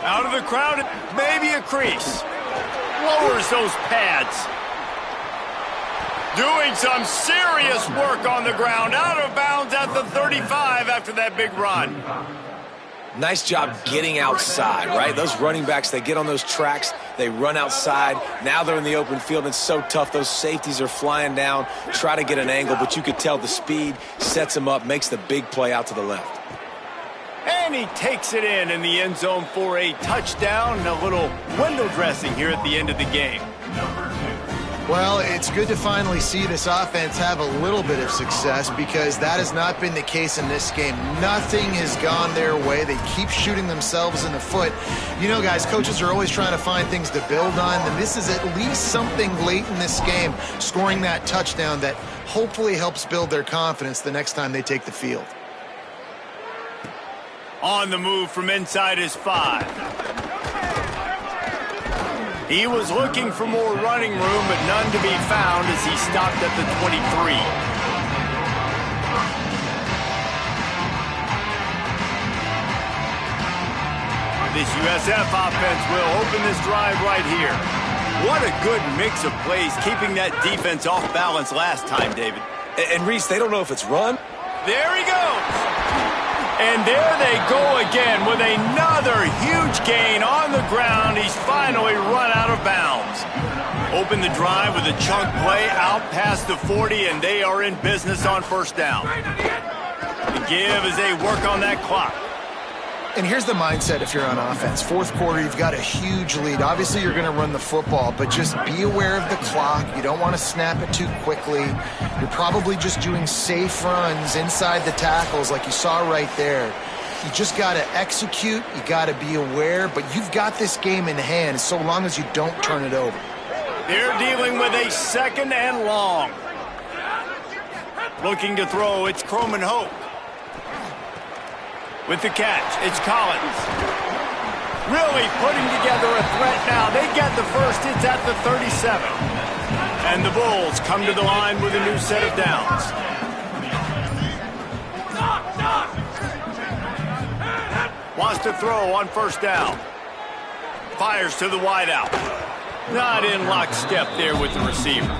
Out of the crowd, maybe a crease. Lowers those pads. Doing some serious work on the ground. Out of bounds at the 35 after that big run. Nice job getting outside, right? Those running backs, they get on those tracks, they run outside. Now they're in the open field. It's so tough. Those safeties are flying down, try to get an angle, but you could tell the speed sets them up, makes the big play out to the left. And he takes it in the end zone for a touchdown. A little window dressing here at the end of the game. Well, it's good to finally see this offense have a little bit of success because that has not been the case in this game. Nothing has gone their way. They keep shooting themselves in the foot. You know, guys, coaches are always trying to find things to build on, and this is at least something late in this game, scoring that touchdown that hopefully helps build their confidence the next time they take the field. On the move from inside his 5. He was looking for more running room, but none to be found as he stopped at the 23. This USF offense will open this drive right here. What a good mix of plays, keeping that defense off balance last time, David. And Reese, they don't know if it's run. There he goes. And there they go again with another huge gain on the ground. He's finally run out of bounds. Open the drive with a chunk play out past the 40, and they are in business on first down. The give as they work on that clock. And here's the mindset if you're on offense. Fourth quarter, you've got a huge lead. Obviously, you're going to run the football, but just be aware of the clock. You don't want to snap it too quickly. You're probably just doing safe runs inside the tackles like you saw right there. You just got to execute. You got to be aware, but you've got this game in hand so long as you don't turn it over. They're dealing with a 2nd and long. Looking to throw, it's Croman Hope. With the catch, it's Collins. Really putting together a threat now. They get the first. It's at the 37. And the Bulls come to the line with a new set of downs. Wants to throw on first down. Fires to the wideout. Not in lockstep there with the receiver.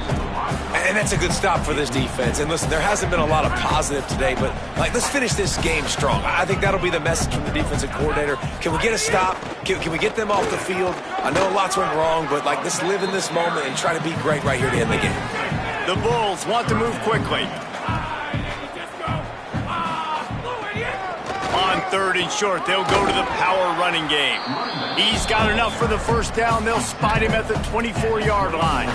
And that's a good stop for this defense. And listen, there hasn't been a lot of positive today, but let's finish this game strong. I think that'll be the message from the defensive coordinator. Can we get a stop? Can we get them off the field? I know lots went wrong, but let's live in this moment and try to be great right here to end the game. The Bulls want to move quickly. On 3rd and short, they'll go to the power running game. He's got enough for the first down. They'll spot him at the 24-yard line.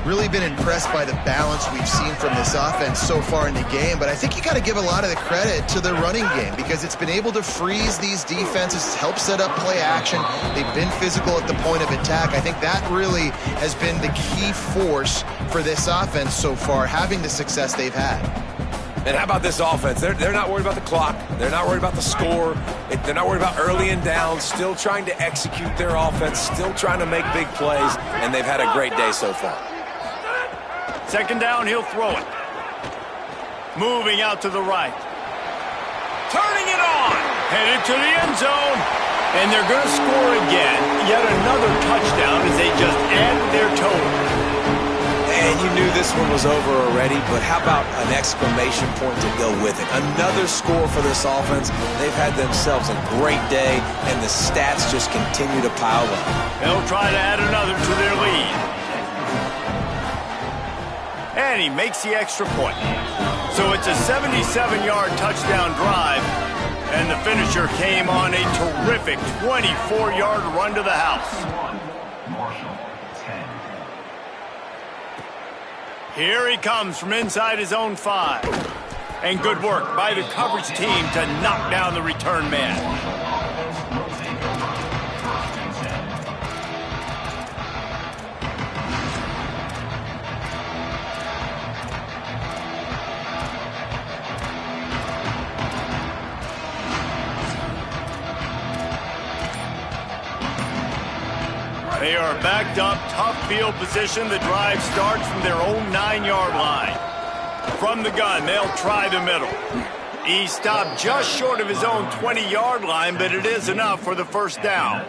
Really been impressed by the balance we've seen from this offense so far in the game, but I think you got to give a lot of the credit to the running game because it's been able to freeze these defenses, help set up play action. They've been physical at the point of attack. I think that really has been the key force for this offense so far, having the success they've had. And how about this offense? They're not worried about the clock. They're not worried about the score. They're not worried about early and down. Still trying to execute their offense, still trying to make big plays, and they've had a great day so far. 2nd down, he'll throw it. Moving out to the right. Turning it on. Headed to the end zone. And they're going to score again. Yet another touchdown as they just added their total. And you knew this one was over already, but how about an exclamation point to go with it? Another score for this offense. They've had themselves a great day, and the stats just continue to pile up. They'll try to add another to their lead. And he makes the extra point. So it's a 77-yard touchdown drive, and the finisher came on a terrific 24-yard run to the house. Here he comes from inside his own 5. And good work by the coverage team to knock down the return man. They are backed up, tough field position. The drive starts from their own 9-yard line. From the gun, they'll try the middle. He stopped just short of his own 20-yard line, but it is enough for the first down.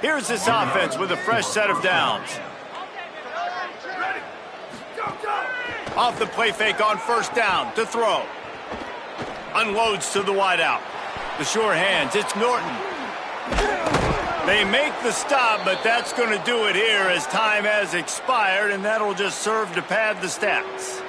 Here's this offense with a fresh set of downs. Off the play fake on first down to throw. Unloads to the wideout. The sure hands, it's Norton. They make the stop, but that's going to do it here as time has expired, and that'll just serve to pad the stats.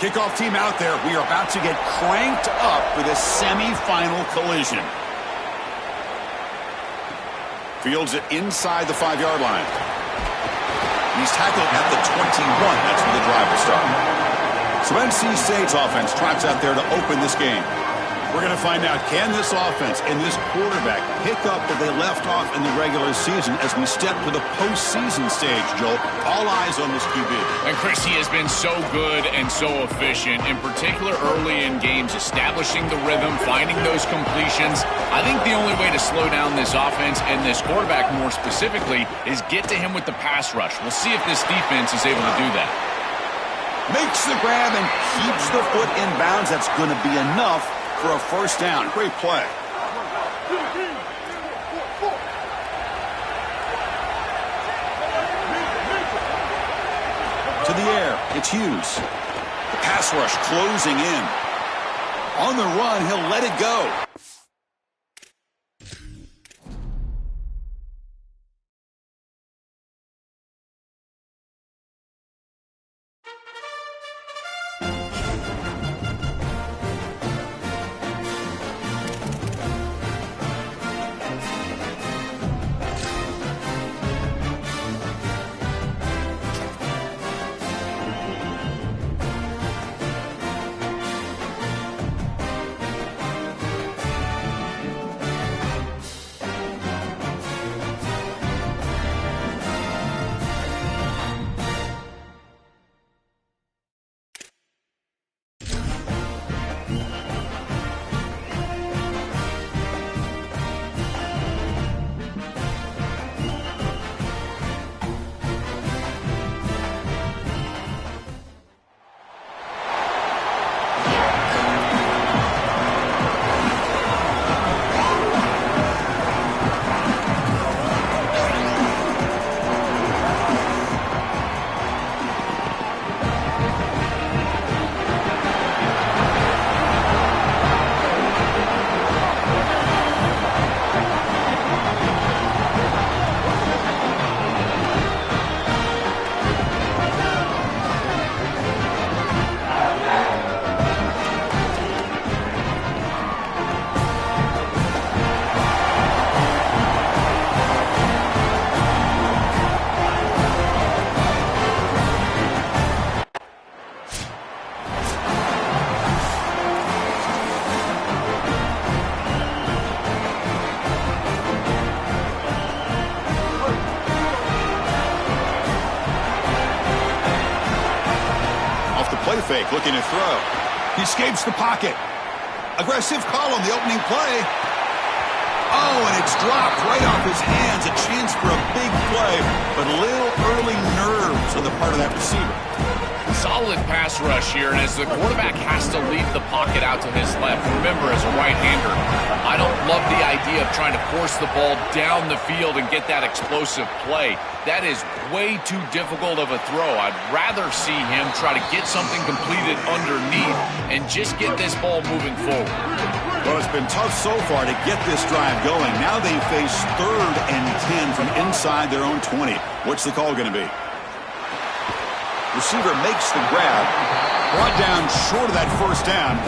Kickoff team out there. We are about to get cranked up with a semi-final collision. Fields it inside the 5-yard line. He's tackled at the 21. That's where the drive will start. So NC State's offense trots out there to open this game. We're going to find out, can this offense and this quarterback pick up where they left off in the regular season as we step to the postseason stage, Joel? All eyes on this QB. And Chris, he has been so good and so efficient, in particular early in games, establishing the rhythm, finding those completions. I think the only way to slow down this offense and this quarterback more specifically is get to him with the pass rush. We'll see if this defense is able to do that. Makes the grab and keeps the foot in bounds. That's going to be enough for a first down. Great play. To the air, it's Hughes. The pass rush closing in. On the run, he'll let it go. Fake, looking to throw. He escapes the pocket. Aggressive call on the opening play. Oh, and it's dropped right off his hands. A chance for a big play, but a little early nerves on the part of that receiver. Solid pass rush here, and as the quarterback has to leave the pocket out to his left, remember, as a right-hander, I don't love the idea of trying to force the ball down the field and get that explosive play. That is way too difficult of a throw. I'd rather see him try to get something completed underneath and just get this ball moving forward. Well, it's been tough so far to get this drive going. Now they face 3rd and 10 from inside their own 20. What's the call going to be? Receiver makes the grab. Brought down short of that first down.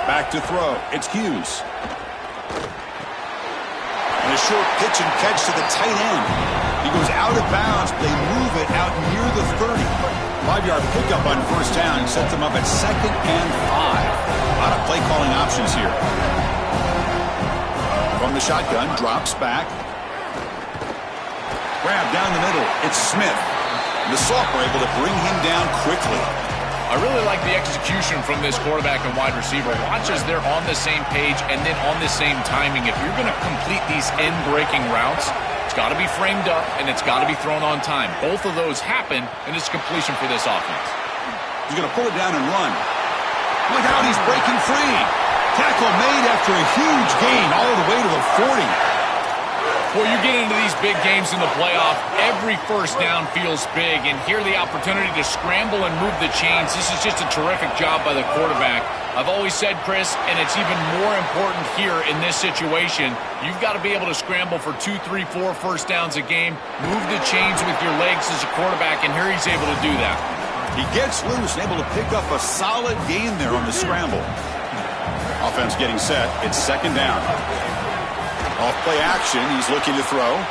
Back to throw. It's Hughes. And a short pitch and catch to the tight end. He goes out of bounds. They move it out near the 30. 5-yard pickup on first down and sets them up at 2nd and 5. A lot of play calling options here. From the shotgun, drops back. Grab down the middle. It's Smith. The Sauk were able to bring him down quickly. I really like the execution from this quarterback and wide receiver. Watch as they're on the same page and then on the same timing. If you're going to complete these end-breaking routes, it's got to be framed up and it's got to be thrown on time. Both of those happen, and it's completion for this offense. He's going to pull it down and run. Look out, he's breaking free. Tackle made after a huge gain all the way to the 40. Well, you get into these big games in the playoff, every first down feels big, and here the opportunity to scramble and move the chains. This is just a terrific job by the quarterback. I've always said, Chris, and it's even more important here in this situation, you've got to be able to scramble for 2, 3, 4 first downs a game, move the chains with your legs as a quarterback, and here he's able to do that. He gets loose and able to pick up a solid gain there on the scramble. Offense getting set. It's second down. Off play action. He's looking to throw.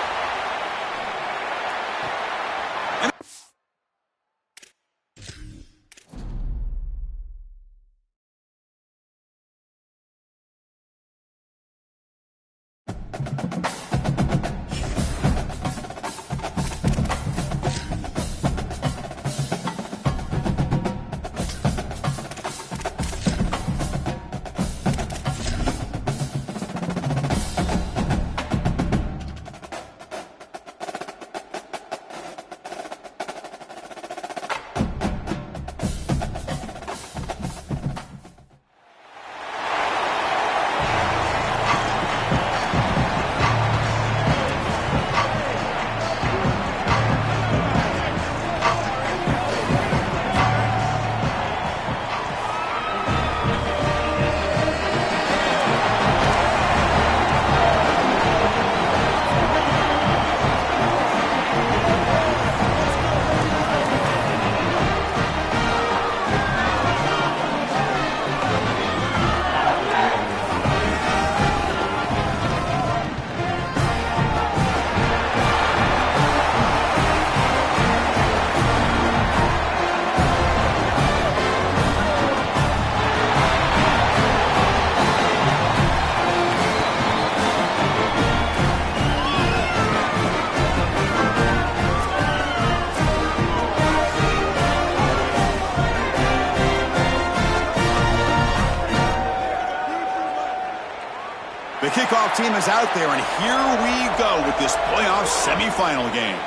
The kickoff team is out there, and here we go with this playoff semifinal game.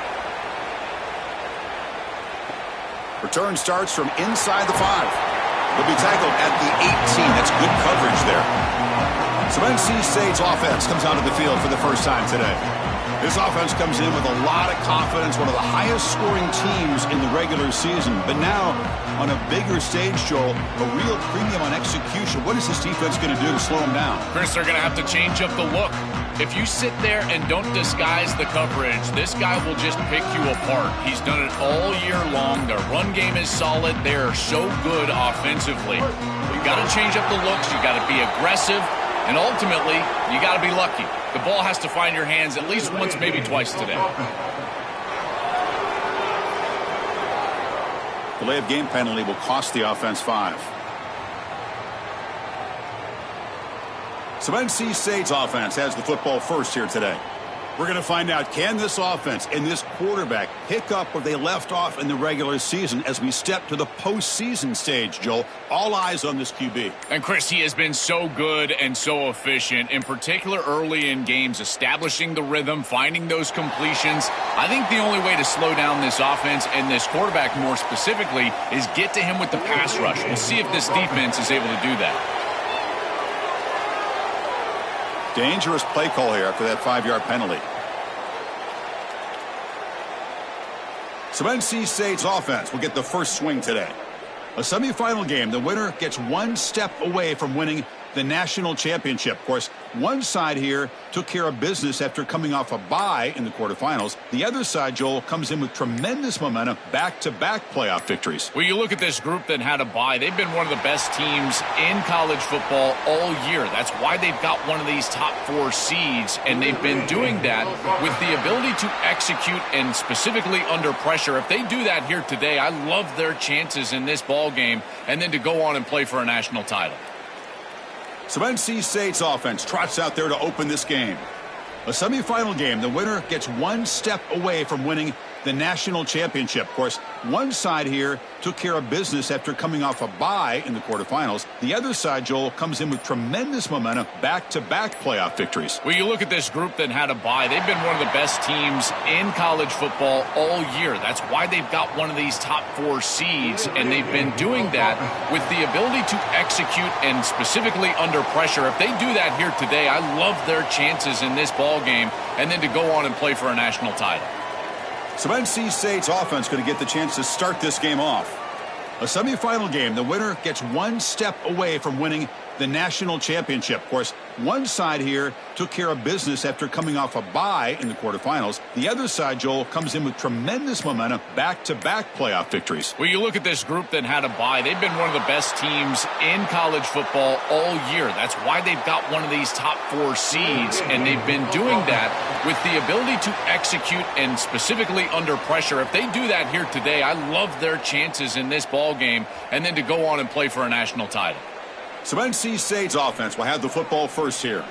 Return starts from inside the 5. He'll be tackled at the 18. That's good coverage there. So NC State's offense comes out of the field for the first time today. This offense comes in with a lot of confidence, one of the highest scoring teams in the regular season. But now, on a bigger stage, Joel, a real premium on execution. What is this defense going to do to slow them down? Chris, they're going to have to change up the look. If you sit there and don't disguise the coverage, this guy will just pick you apart. He's done it all year long. Their run game is solid. They are so good offensively. You've got to change up the looks. You've got to be aggressive. And ultimately, you got to be lucky. The ball has to find your hands at least once, maybe twice today. Delay of game penalty will cost the offense 5. So NC State's offense has the football first here today. We're going to find out, can this offense and this quarterback pick up where they left off in the regular season as we step to the postseason stage, Joel? All eyes on this QB. And Chris, he has been so good and so efficient, in particular early in games, establishing the rhythm, finding those completions. I think the only way to slow down this offense and this quarterback more specifically is get to him with the pass rush. We'll see if this defense is able to do that. Dangerous play call here after that 5-yard penalty. So NC State's offense will get the first swing today. A semifinal game, the winner gets one step away from winning the national championship. Of course, one side here took care of business after coming off a bye in the quarterfinals. The other side, Joel, comes in with tremendous momentum, back-to-back playoff victories. Well, you look at this group that had a bye. They've been one of the best teams in college football all year. That's why they've got one of these top 4 seeds, and they've been doing that with the ability to execute and specifically under pressure. If they do that here today, I love their chances in this ball game and then to go on and play for a national title. So NC State's offense trots out there to open this game. A semifinal game, the winner gets one step away from winning the national championship. Of course, one side here took care of business after coming off a bye in the quarterfinals. The other side, Joel, comes in with tremendous momentum, back-to-back playoff victories. Well, you look at this group that had a bye. They've been one of the best teams in college football all year. That's why they've got one of these top 4 seeds, and they've been doing that with the ability to execute and specifically under pressure. If they do that here today, I love their chances in this ball game, and then to go on and play for a national title. So NC State's offense going to get the chance to start this game off. A semifinal game, the winner gets one step away from winning the national championship. Of course, one side here took care of business after coming off a bye in the quarterfinals. The other side, Joel, comes in with tremendous momentum, back-to-back playoff victories. Well, you look at this group that had a bye. They've been one of the best teams in college football all year. That's why they've got one of these top 4 seeds, and they've been doing that with the ability to execute and specifically under pressure. If they do that here today, I love their chances in this ball game, and then to go on and play for a national title. So NC State's offense will have the football first here.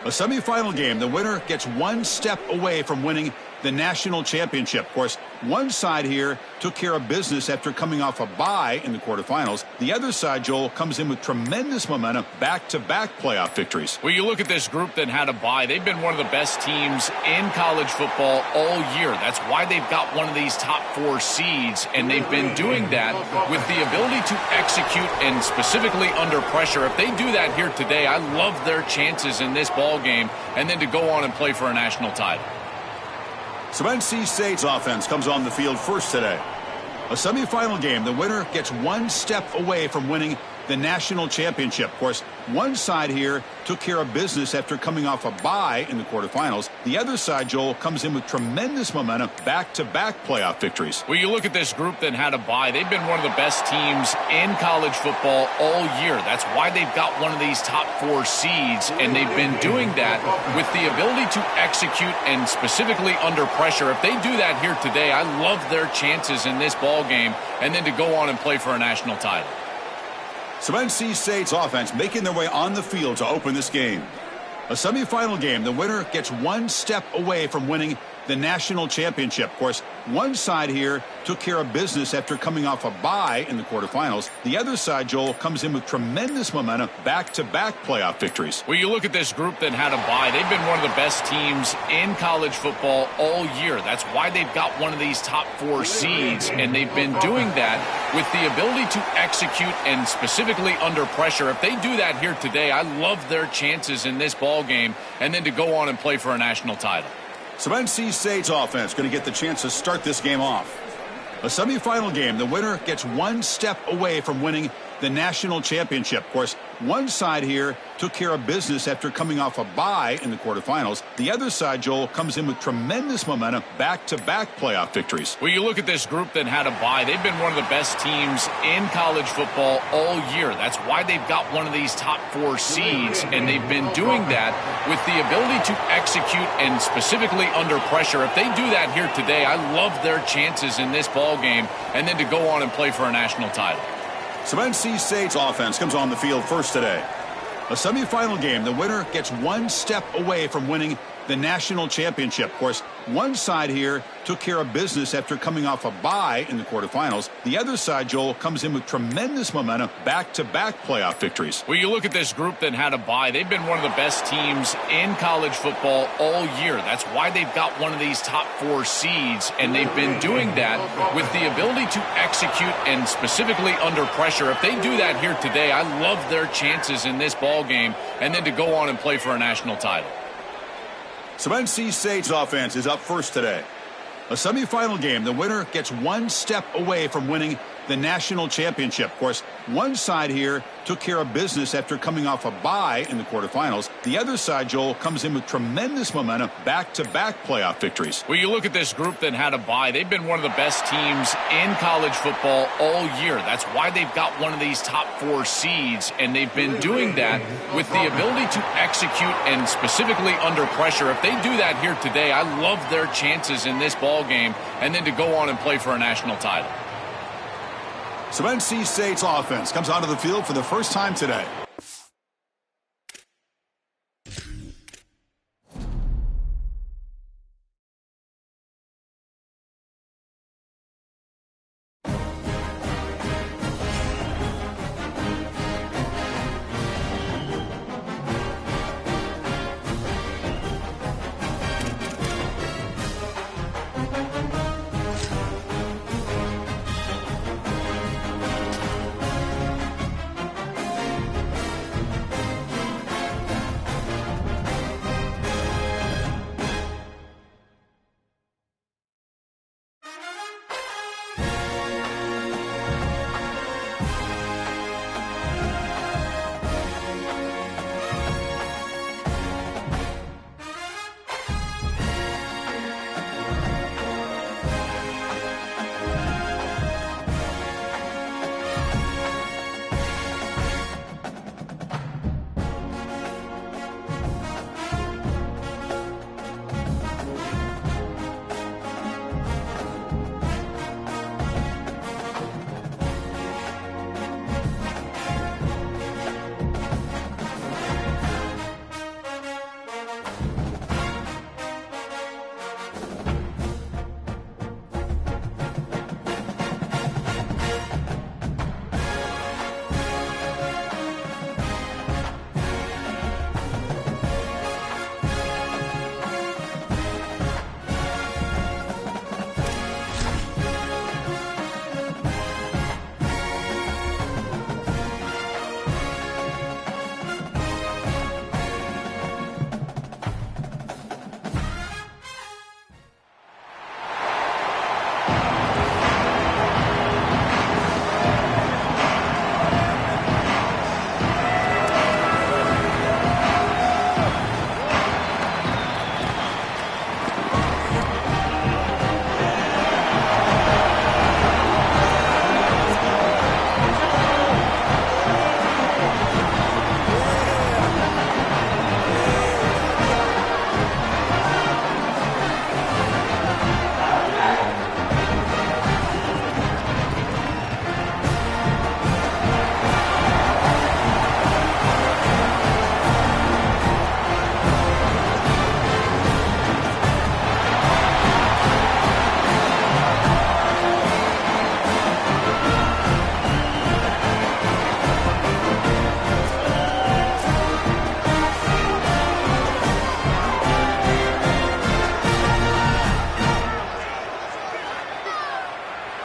A semifinal game, the winner gets one step away from winning the national championship. Of course, one side here took care of business after coming off a bye in the quarterfinals. The other side, Joel, comes in with tremendous momentum, back-to-back playoff victories. Well, you look at this group that had a bye. They've been one of the best teams in college football all year. That's why they've got one of these top 4 seeds, and they've been doing that with the ability to execute and specifically under pressure. If they do that here today, I love their chances in this ball game, and then to go on and play for a national title. So NC State's offense comes on the field first today. A semifinal game, the winner gets one step away from winning the national championship. Of course, one side here took care of business after coming off a bye in the quarterfinals. The other side, Joel, comes in with tremendous momentum, back-to-back playoff victories. Well, you look at this group that had a bye. They've been one of the best teams in college football all year. That's why they've got one of these top 4 seeds, and they've been doing that with the ability to execute and specifically under pressure. If they do that here today, I love their chances in this ball game, and then to go on and play for a national title. So NC State's offense making their way on the field to open this game. A semifinal game, the winner gets one step away from winning the national championship. Of course, one side here took care of business after coming off a bye in the quarterfinals. The other side, Joel, comes in with tremendous momentum, back-to-back playoff victories. Well, you look at this group that had a bye. They've been one of the best teams in college football all year. That's why they've got one of these top 4 seeds, and they've been doing that with the ability to execute and specifically under pressure. If they do that here today, I love their chances in this ball game, and then to go on and play for a national title. So NC State's offense going to get the chance to start this game off. A semifinal game, the winner gets one step away from winning the national championship. Of course, one side here took care of business after coming off a bye in the quarterfinals. The other side, Joel, comes in with tremendous momentum, back-to-back playoff victories. Well, you look at this group that had a bye. They've been one of the best teams in college football all year. That's why they've got one of these top 4 seeds, and they've been doing that with the ability to execute and specifically under pressure. If they do that here today, I love their chances in this ball game, and then to go on and play for a national title. So NC State's offense comes on the field first today. A semifinal game, the winner gets one step away from winning the national championship. Of course, one side here took care of business after coming off a bye in the quarterfinals. The other side, Joel, comes in with tremendous momentum, back-to-back playoff victories. Well, you look at this group that had a bye. They've been one of the best teams in college football all year. That's why they've got one of these top 4 seeds, and they've been doing that with the ability to execute and specifically under pressure. If they do that here today, I love their chances in this ball game, and then to go on and play for a national title. So NC State's offense is up first today. A semifinal game, the winner gets one step away from winning the national championship. Of course, one side here took care of business after coming off a bye in the quarterfinals. The other side, Joel, comes in with tremendous momentum, back-to-back playoff victories. Well, you look at this group that had a bye. They've been one of the best teams in college football all year. That's why they've got one of these top 4 seeds, and they've been doing that with the ability to execute and specifically under pressure. If they do that here today, I love their chances in this ball game, and then to go on and play for a national title. So NC State's offense comes onto the field for the first time today.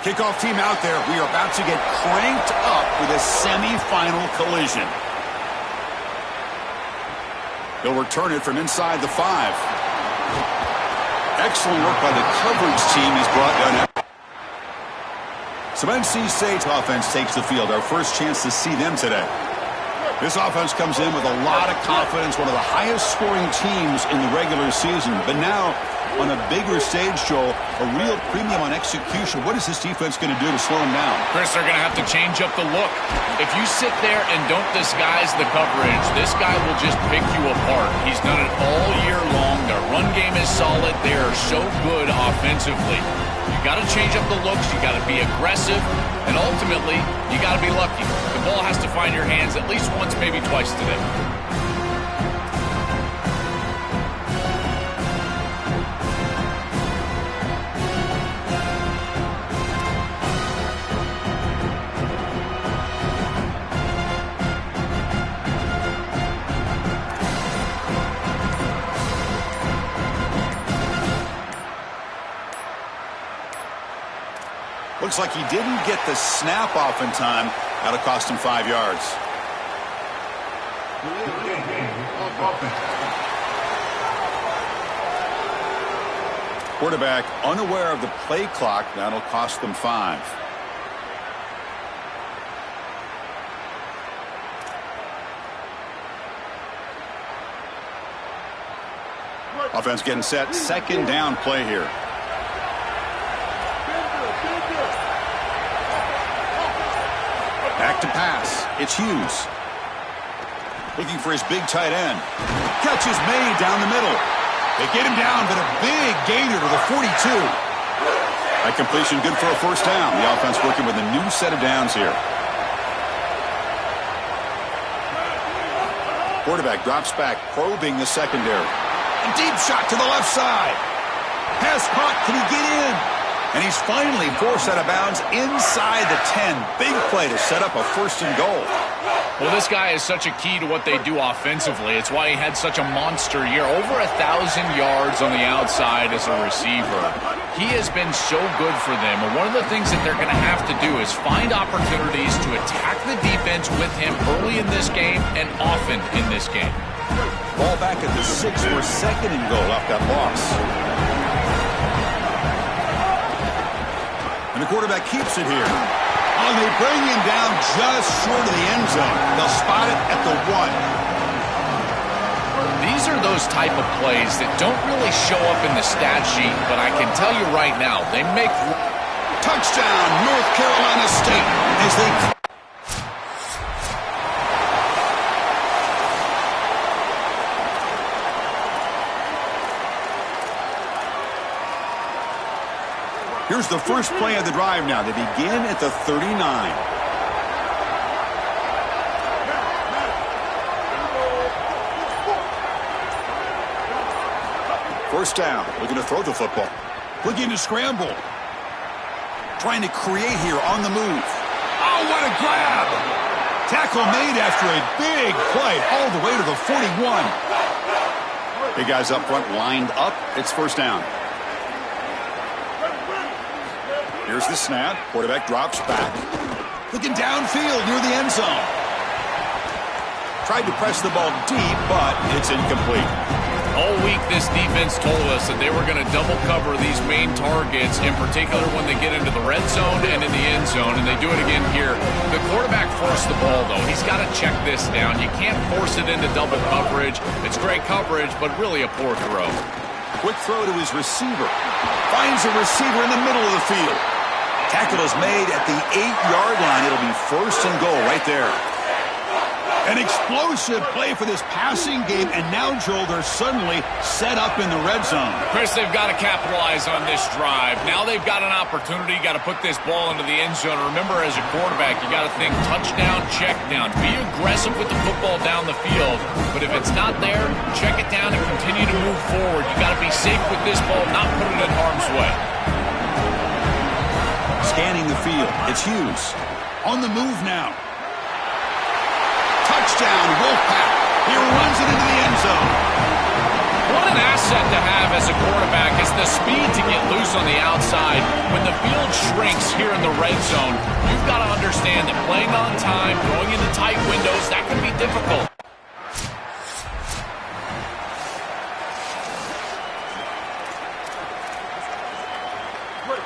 Kickoff team out there. We are about to get cranked up for this semifinal collision. They'll return it from inside the 5. Excellent work by the coverage team. He's brought down. So NC State's offense takes the field. Our first chance to see them today. This offense comes in with a lot of confidence, one of the highest scoring teams in the regular season. But now, on a bigger stage, Joel, a real premium on execution. What is this defense going to do to slow them down? Chris, they're going to have to change up the look. If you sit there and don't disguise the coverage, this guy will just pick you apart. He's done it all year long. Their run game is solid. They are so good offensively. You got to change up the looks. You got to be aggressive. And ultimately, you got to be lucky. The ball has to find your hands at least once, maybe twice today. Looks like he didn't get the snap off in time. That'll cost him 5 yards. Quarterback unaware of the play clock. That'll cost them 5. Offense getting set. Second down play here. Back to pass. It's Hughes. Looking for his big tight end. Catch is made down the middle. They get him down, but a big gainer to the 42. That completion good for a first down. The offense working with a new set of downs here. Quarterback drops back, probing the secondary. A deep shot to the left side. Pass caught. Can he get in? And he's finally forced out of bounds inside the 10. Big play to set up a first and goal. Well, this guy is such a key to what they do offensively. It's why he had such a monster year. Over 1,000 yards on the outside as a receiver. He has been so good for them. And one of the things that they're going to have to do is find opportunities to attack the defense with him early in this game and often in this game. Ball back at the 6 for second and goal off that loss. And the quarterback keeps it here. Oh, they bring him down just short of the end zone. They'll spot it at the 1. These are those type of plays that don't really show up in the stat sheet, but I can tell you right now, they make... Touchdown, North Carolina State, as they... Here's the first play of the drive now. They begin at the 39. First down. Looking to throw the football. Looking to scramble. Trying to create here on the move. Oh, what a grab! Tackle made after a big play all the way to the 41. Big guys up front lined up. It's first down. Here's the snap. Quarterback drops back. Looking downfield near the end zone. Tried to press the ball deep, but it's incomplete. All week, this defense told us that they were going to double cover these main targets, in particular when they get into the red zone and in the end zone, and they do it again here. The quarterback forced the ball, though. He's got to check this down. You can't force it into double coverage. It's great coverage, but really a poor throw. Quick throw to his receiver. Finds a receiver in the middle of the field. Tackle is made at the 8-yard line. It'll be first and goal right there. An explosive play for this passing game, and now, Joel, they're suddenly set up in the red zone. Chris, they've got to capitalize on this drive. Now they've got an opportunity. Got to put this ball into the end zone. Remember, as a quarterback, you got to think touchdown, check down. Be aggressive with the football down the field. But if it's not there, check it down and continue to move forward. You got to be safe with this ball, not put it in harm's way. Scanning the field. It's Hughes. On the move now. Touchdown, Wolfpack. He runs it into the end zone. What an asset to have as a quarterback is the speed to get loose on the outside. When the field shrinks here in the red zone, you've got to understand that playing on time, throwing into tight windows, that can be difficult.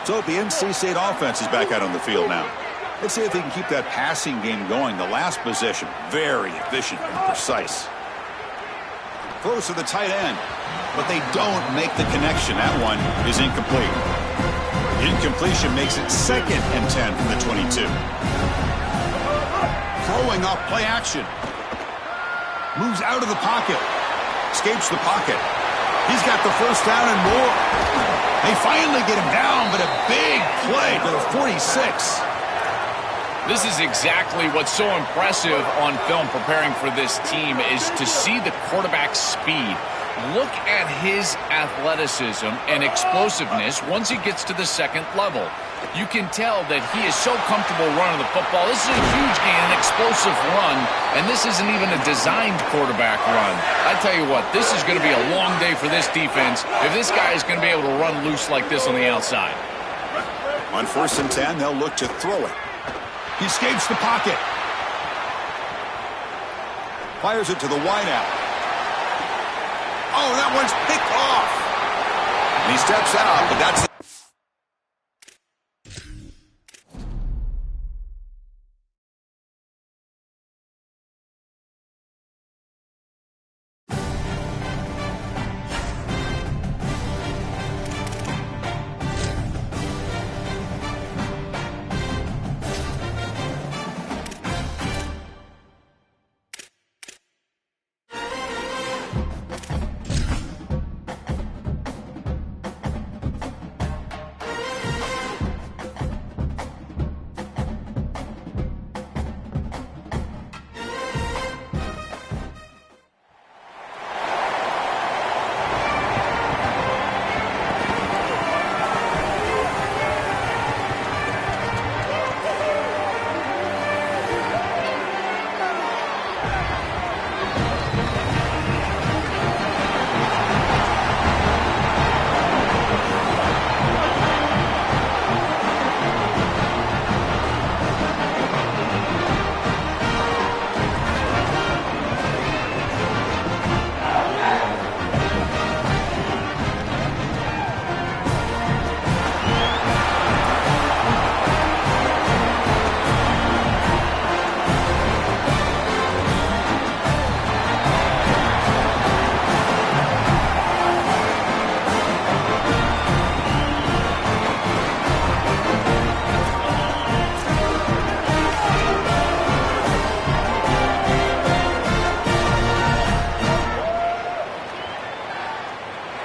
So the NC State offense is back out on the field now. Let's see if they can keep that passing game going. The last possession, very efficient and precise. Throws to the tight end, but they don't make the connection. That one is incomplete. Incompletion makes it 2nd and 10 from the 22. Throwing off play action. Moves out of the pocket. Escapes the pocket. He's got the first down and more. They finally get him down, but a big play to the 46. This is exactly what's so impressive on film preparing for this team is to see the quarterback's speed. Look at his athleticism and explosiveness once he gets to the second level. You can tell that he is so comfortable running the football. This is a huge gain, an explosive run, and this isn't even a designed quarterback run. I tell you what, this is going to be a long day for this defense if this guy is going to be able to run loose like this on the outside. On 1st and 10, they'll look to throw it. He escapes the pocket. Fires it to the wideout. Oh, that one's picked off. And he steps out, but that's it.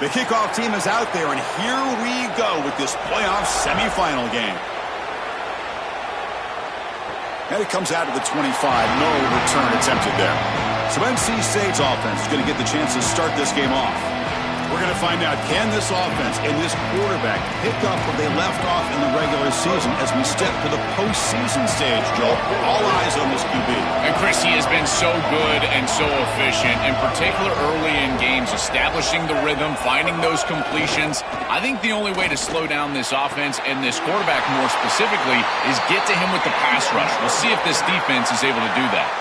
The kickoff team is out there, and here we go with this playoff semifinal game. And it comes out to the 25. No return attempted there. So NC State's offense is going to get the chance to start this game off. We're going to find out, can this offense and this quarterback pick up where they left off in the regular season as we step to the postseason stage, Joel? All eyes on this QB. And Chris, he has been so good and so efficient, in particular early in games, establishing the rhythm, finding those completions. I think the only way to slow down this offense and this quarterback more specifically is get to him with the pass rush. We'll see if this defense is able to do that.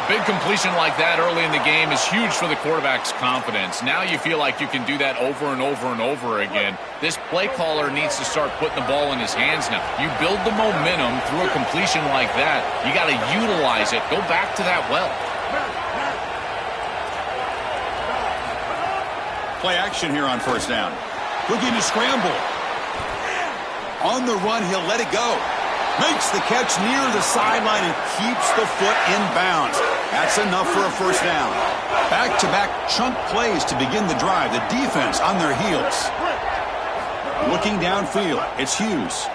Big completion like that early in the game is huge for the quarterback's confidence. Now you feel like you can do that over and over and over again. This play caller needs to start putting the ball in his hands now. You build the momentum through a completion like that. You got to utilize it. Go back to that well. Play action here on first down. Looking to scramble. On the run, he'll let it go. Makes the catch near the sideline and keeps the foot in bounds. That's enough for a first down. Back-to-back chunk plays to begin the drive. The defense on their heels. Looking downfield, it's Hughes.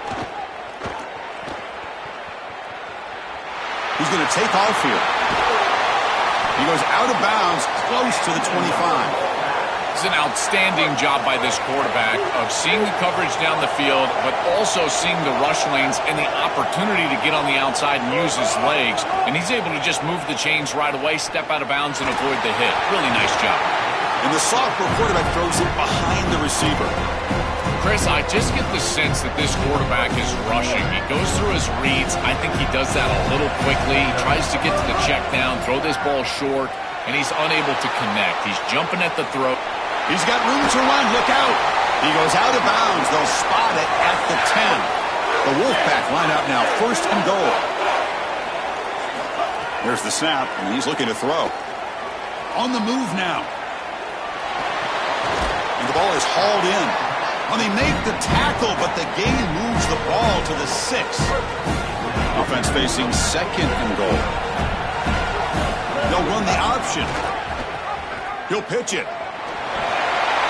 He's going to take off here. He goes out of bounds, close to the 25. It's an outstanding job by this quarterback of seeing the coverage down the field, but also seeing the rush lanes and the opportunity to get on the outside and use his legs. And he's able to just move the chains right away, step out of bounds, and avoid the hit. Really nice job. And the sophomore quarterback throws it behind the receiver. Chris, I just get the sense that this quarterback is rushing. He goes through his reads. I think he does that a little quickly. He tries to get to the check down, throw this ball short, and he's unable to connect. He's jumping at the throat. He's got room to run. Look out. He goes out of bounds. They'll spot it at the 10. The Wolfpack line up now, 1st and goal. There's the snap, and he's looking to throw. On the move now. And the ball is hauled in. Well, they make the tackle, but the gain moves the ball to the 6. Offense facing 2nd and goal. They'll run the option. He'll pitch it.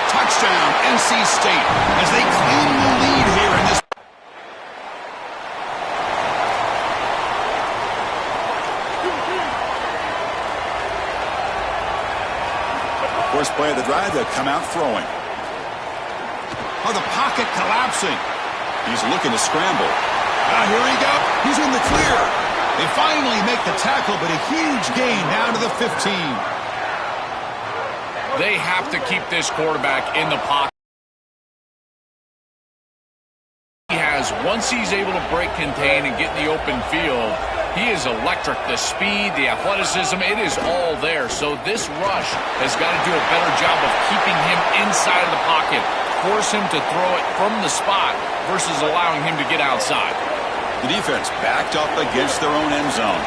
Touchdown, NC State, as they claim the lead here in this. First play of the drive, they'll come out throwing. Oh, the pocket collapsing. He's looking to scramble. Here he goes. He's in the clear. They finally make the tackle, but a huge gain down to the 15. They have to keep this quarterback in the pocket. Once he's able to break contain and get in the open field, he is electric. The speed, the athleticism, it is all there. So this rush has got to do a better job of keeping him inside of the pocket, force him to throw it from the spot versus allowing him to get outside. The defense backed up against their own end zone.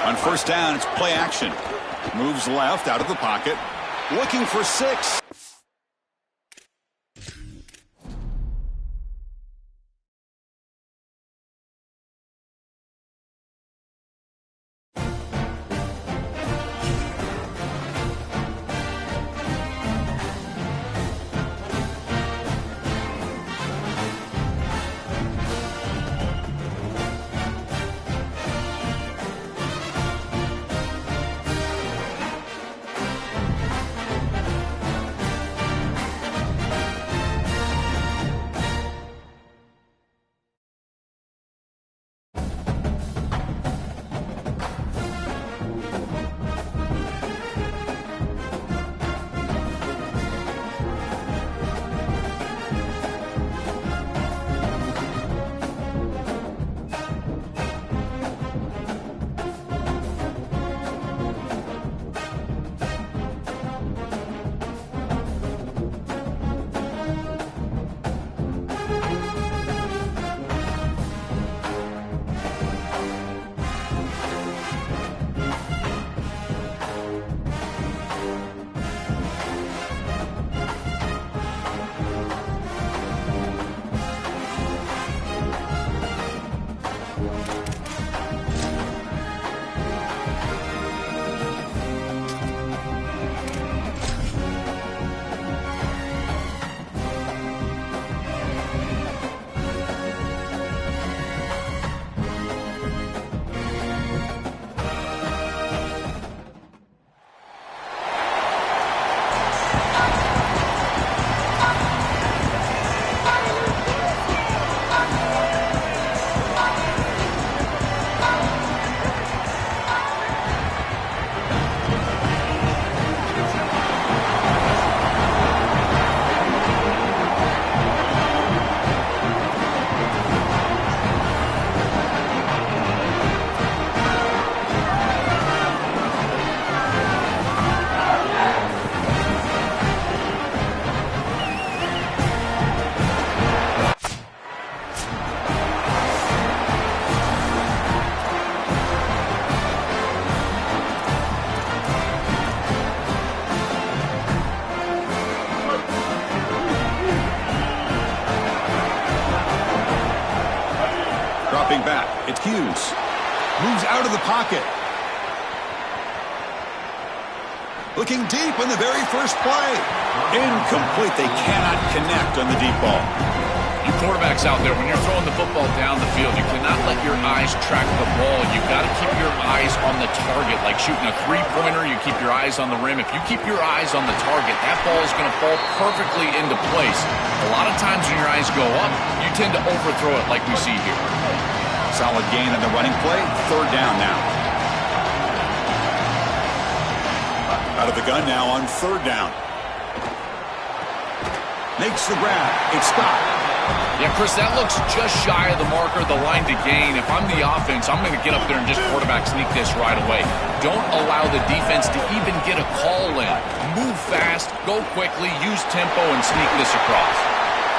On first down, it's play action. Moves left out of the pocket. Looking for 6. Back. It's Hughes. Moves out of the pocket. Looking deep in the very first play. Incomplete. They cannot connect on the deep ball. You quarterbacks out there, when you're throwing the football down the field, you cannot let your eyes track the ball. You've got to keep your eyes on the target. Like shooting a three-pointer, you keep your eyes on the rim. If you keep your eyes on the target, that ball is going to fall perfectly into place. A lot of times when your eyes go up, you tend to overthrow it like we see here. Solid gain on the running play. Third down now. Out of the gun now on third down. Makes the grab. It's Scott. Yeah, Chris, that looks just shy of the marker, the line to gain. If I'm the offense, I'm going to get up there and just quarterback sneak this right away. Don't allow the defense to even get a call in. Move fast, go quickly, use tempo, and sneak this across.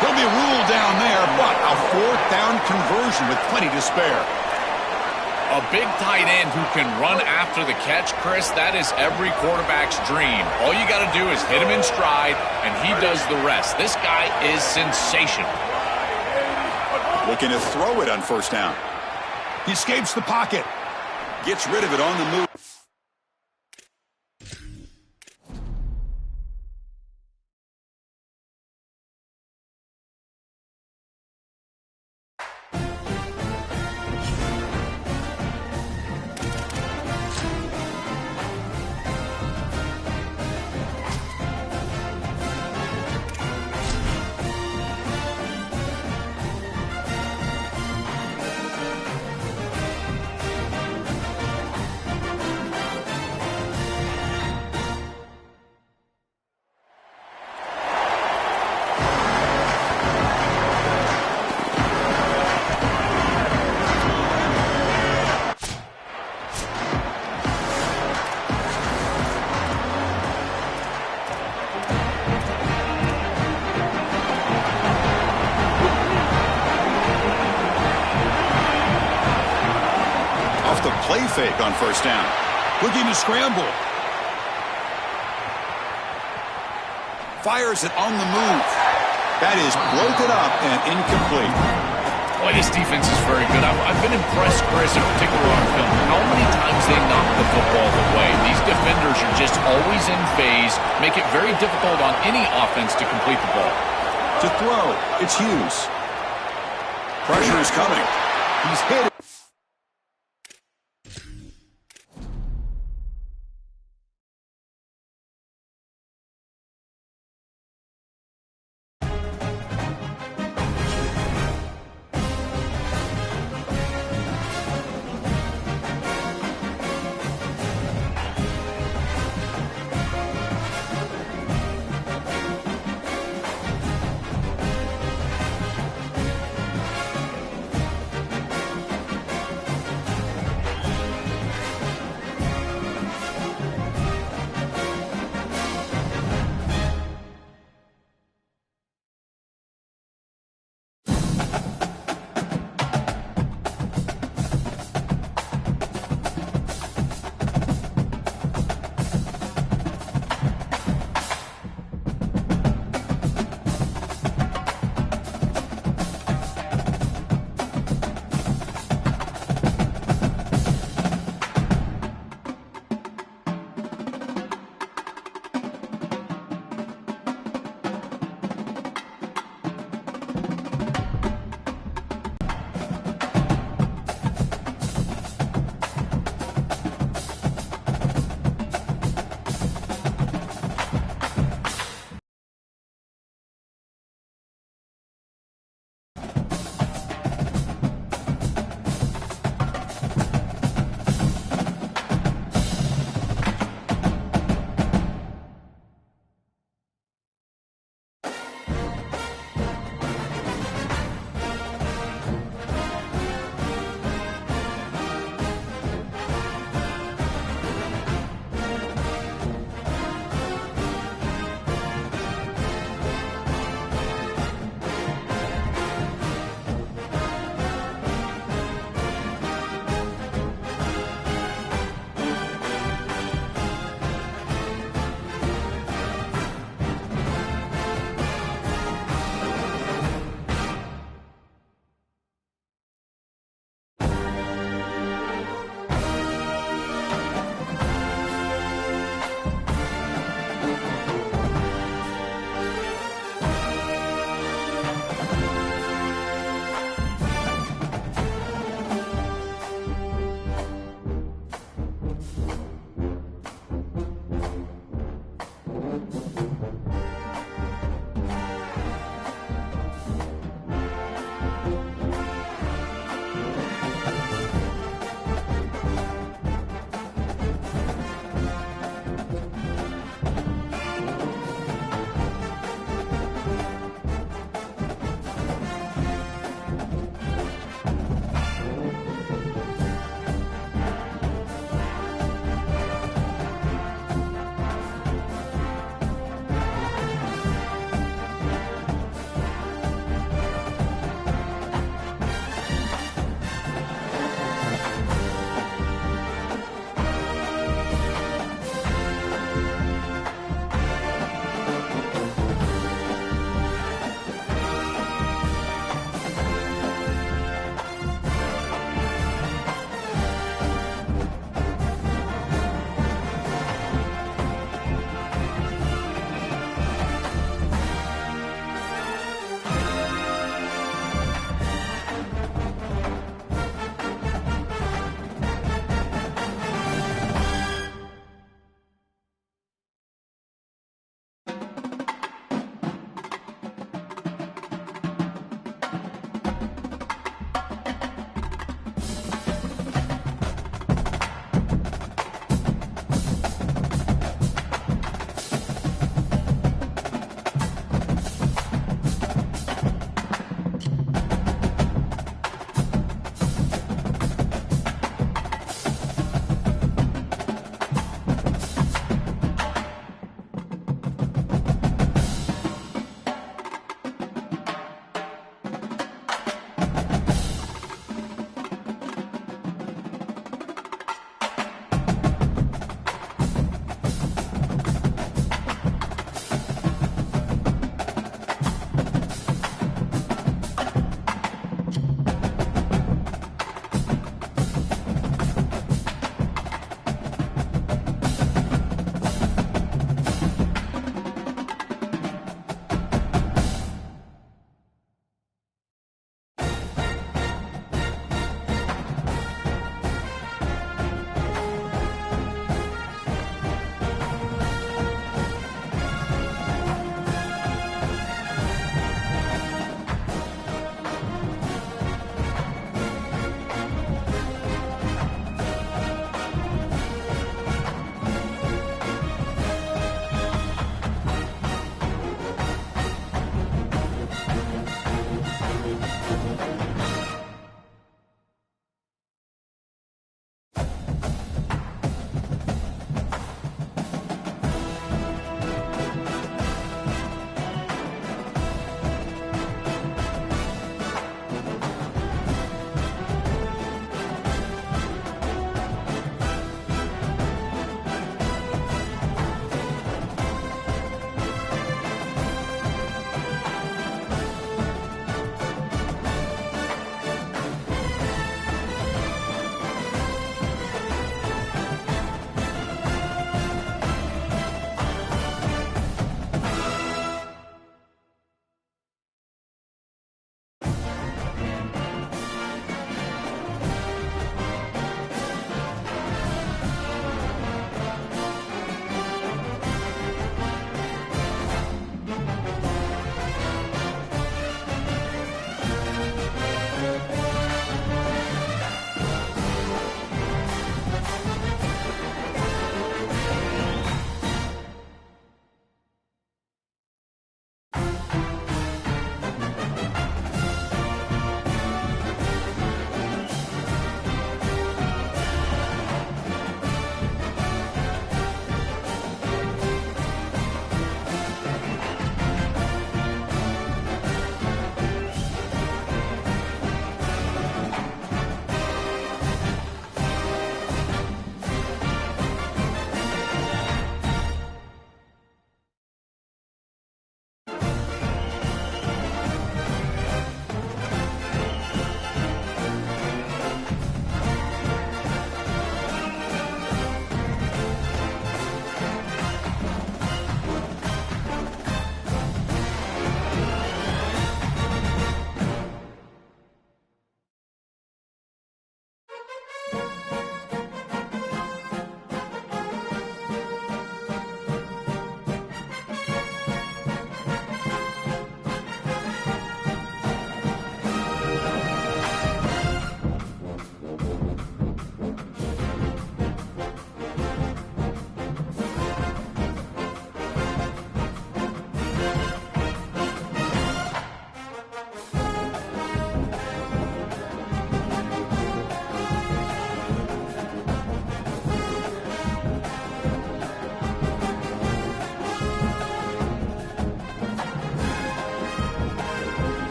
He'll be ruled down there, but a fourth down conversion with plenty to spare. A big tight end who can run after the catch, Chris, that is every quarterback's dream. All you got to do is hit him in stride, and he does the rest. This guy is sensational. Looking to throw it on first down. He escapes the pocket. Gets rid of it on the move. Play fake on first down. Looking to scramble. Fires it on the move. That is broken up and incomplete. Boy, this defense is very good. I've been impressed, Chris, in particular on film, how many times they knock the football away. These defenders are just always in phase, make it very difficult on any offense to complete the ball. To throw, it's Hughes. Pressure is coming. He's hit.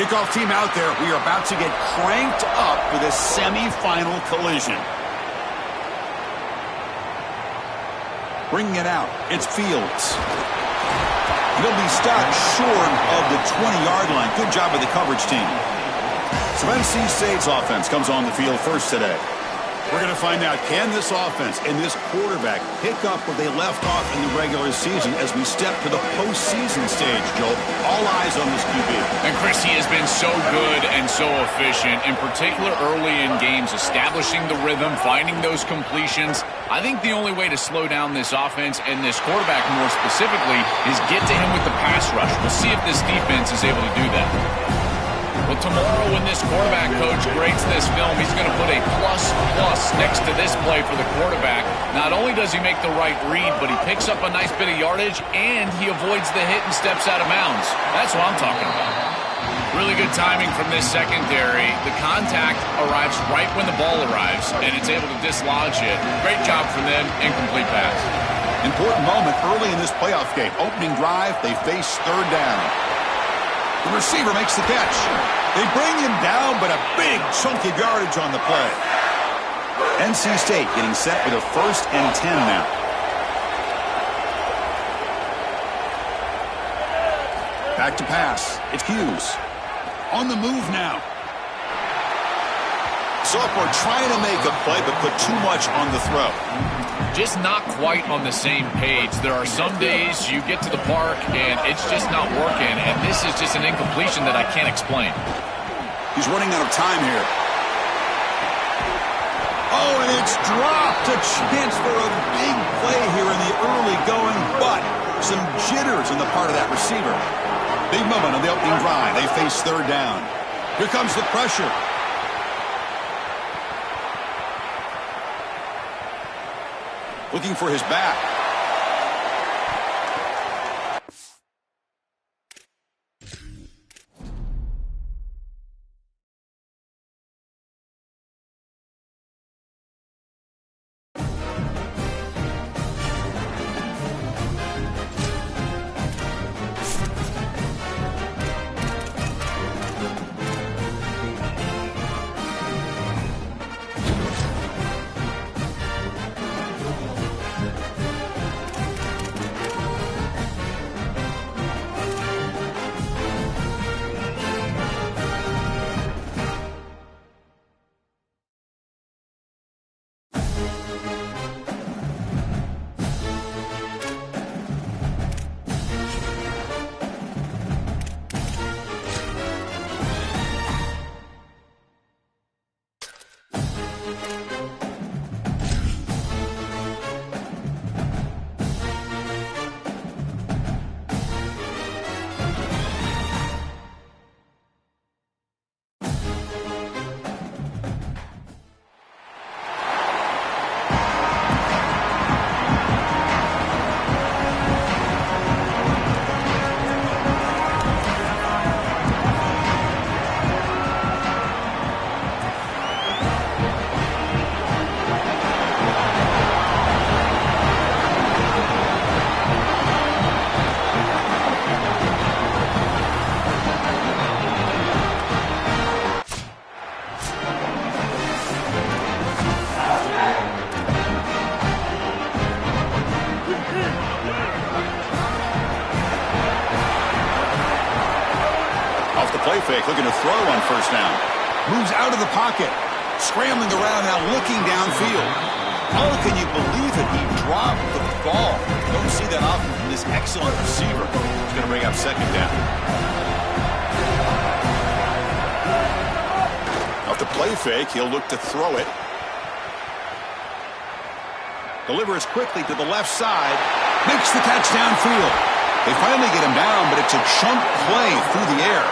Kickoff team out there. We are about to get cranked up for this semi-final collision. Bringing it out, it's Fields. He'll be stopped short of the 20-yard line. Good job by the coverage team. So NC State's offense comes on the field first today. We're going to find out, can this offense and this quarterback pick up where they left off in the regular season as we step to the postseason stage, Joe? All eyes on this QB. And Chris, he has been so good and so efficient, in particular early in games, establishing the rhythm, finding those completions. I think the only way to slow down this offense and this quarterback more specifically is get to him with the pass rush. We'll see if this defense is able to do that. Well, tomorrow when this quarterback coach grades this film, he's going to put a plus next to this play for the quarterback. Not only does he make the right read, but he picks up a nice bit of yardage, and he avoids the hit and steps out of bounds. That's what I'm talking about. Really good timing from this secondary. The contact arrives right when the ball arrives, and it's able to dislodge it. Great job from them. Incomplete pass. Important moment early in this playoff game. Opening drive, they face third down. The receiver makes the catch. They bring him down, but a big chunk of yardage on the play. NC State getting set for the 1st and 10 now. Back to pass. It's Hughes. On the move now. Sophomore trying to make a play, but put too much on the throw. Just not quite on the same page. There are some days you get to the park and it's just not working, and this is just an incompletion that I can't explain. He's running out of time here. Oh, and it's dropped. A chance for a big play here in the early going, but some jitters on the part of that receiver. Big moment on the opening drive. They face third down. Here comes the pressure. Looking for his back. Fake, looking to throw on first down. Moves out of the pocket. Scrambling around now, looking downfield. How can you believe it? He dropped the ball. Don't see that often from this excellent receiver. He's going to bring up second down. Off the play fake, he'll look to throw it. Delivers quickly to the left side. Makes the catch downfield. They finally get him down, but it's a chunk play through the air.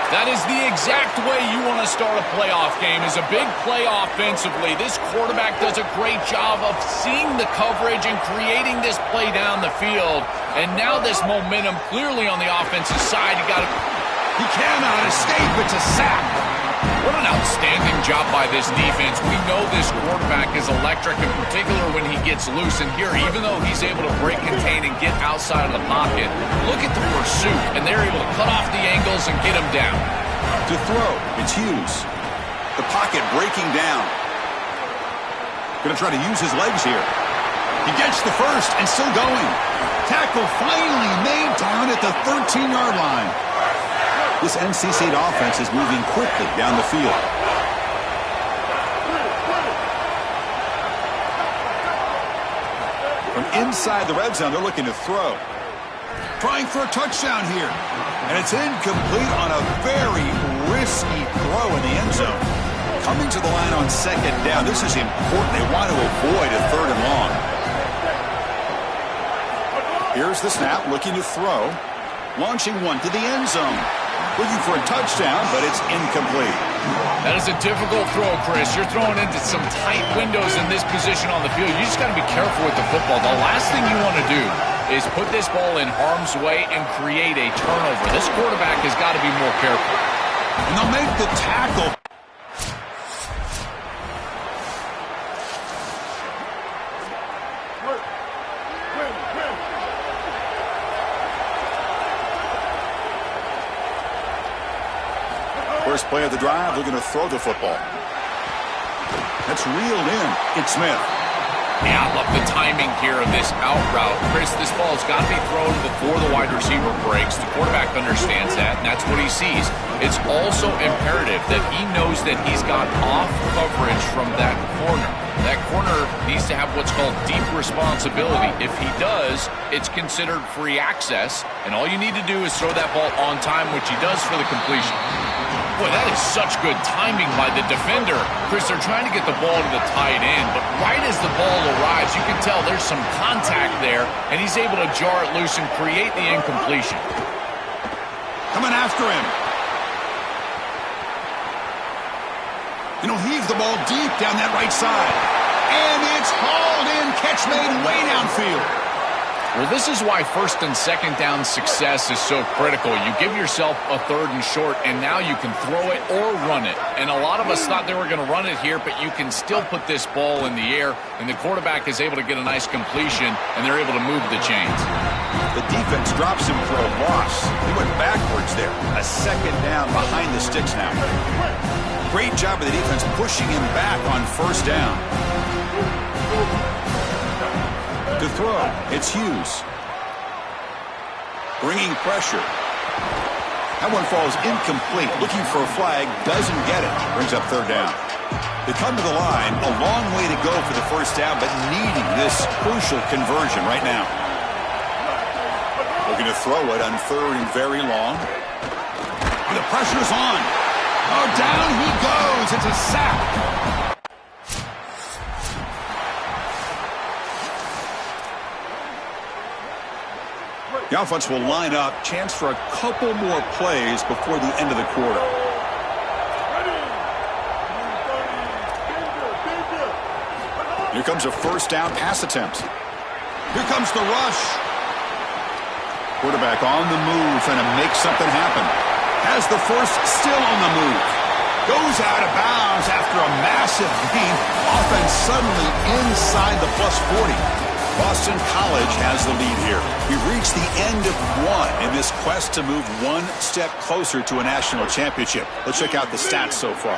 That is the exact way you want to start a playoff game, is a big play offensively. This quarterback does a great job of seeing the coverage and creating this play down the field. And now this momentum clearly on the offensive side. He cannot escape. It's a sack. What an outstanding job by this defense. We know this quarterback is electric, in particular when he gets loose. And here, even though he's able to break, contain, and get outside of the pocket, look at the pursuit. And they're able to cut off the angles and get him down. To throw, it's Hughes. The pocket breaking down. Going to try to use his legs here. He gets the first and still going. Tackle finally made down at the 13-yard line. This NC State offense is moving quickly down the field. From inside the red zone, they're looking to throw. Trying for a touchdown here. And it's incomplete on a very risky throw in the end zone. Coming to the line on second down. This is important. They want to avoid a third and long. Here's the snap, looking to throw. Launching one to the end zone. Looking for a touchdown, but it's incomplete. That is a difficult throw, Chris. You're throwing into some tight windows in this position on the field. You just got to be careful with the football. The last thing you want to do is put this ball in harm's way and create a turnover. This quarterback has got to be more careful. And they'll make the tackle. First play of the drive, looking to throw the football. That's reeled in. It's Smith. Yeah, I love the timing here of this out route. Chris, this ball's got to be thrown before the wide receiver breaks. The quarterback understands that, and that's what he sees. It's also imperative that he knows that he's got off coverage from that corner. That corner needs to have what's called deep responsibility. If he does, it's considered free access, and all you need to do is throw that ball on time, which he does for the completion. Boy, that is such good timing by the defender. Chris, they're trying to get the ball to the tight end, but right as the ball arrives, you can tell there's some contact there, and he's able to jar it loose and create the incompletion. Coming after him. And he'll heave the ball deep down that right side. And it's hauled in. Catch made way downfield. Well, this is why first and second down success is so critical. You give yourself a third and short, and now you can throw it or run it. And a lot of us thought they were going to run it here, but you can still put this ball in the air, and the quarterback is able to get a nice completion, and they're able to move the chains. The defense drops him for a loss. He went backwards there. A second down behind the sticks now. Great job of the defense pushing him back on first down. To throw, it's Hughes. Bringing pressure. That one falls incomplete. Looking for a flag, doesn't get it. Brings up third down. They come to the line, a long way to go for the first down, but needing this crucial conversion right now. Looking to throw it on third and very long. The pressure's on. Oh, down he goes. It's a sack. The offense will line up. Chance for a couple more plays before the end of the quarter. Here comes a first down pass attempt. Here comes the rush. Quarterback on the move, trying to make something happen. Has the first, still on the move. Goes out of bounds after a massive gain. Offense suddenly inside the plus 40. Boston College has the lead here. We've reached the end of one in this quest to move one step closer to a national championship. Let's check out the stats so far.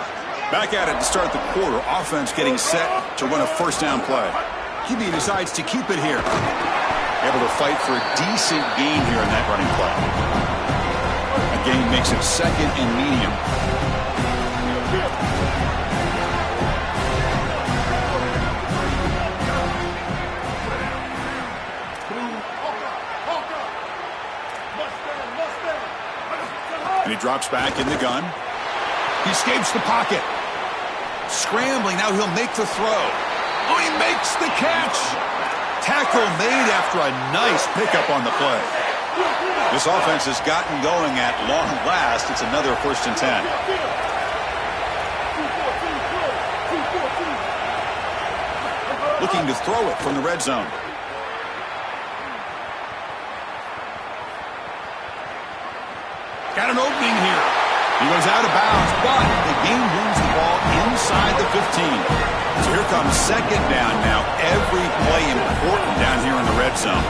Back at it to start the quarter. Offense getting set to run a first down play. QB decides to keep it here. Able to fight for a decent gain here in that running play. A gain makes it second and medium. And he drops back in the gun. He escapes the pocket. Scrambling, now he'll make the throw. Oh, he makes the catch. Tackle made after a nice pickup on the play. This offense has gotten going at long last. It's another first and 10. Looking to throw it from the red zone. Got an opening here. He goes out of bounds, but the game moves the ball inside the 15. So here comes second down now. Every play important down here in the red zone.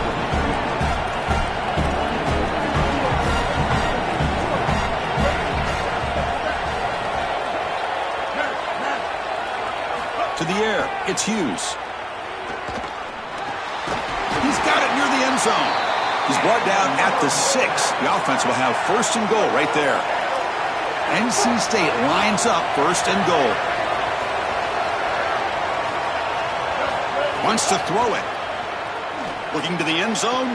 To the air, it's Hughes. He's got it near the end zone. He's brought down at the 6. The offense will have first and goal right there. NC State lines up first and goal. Wants to throw it. Looking to the end zone.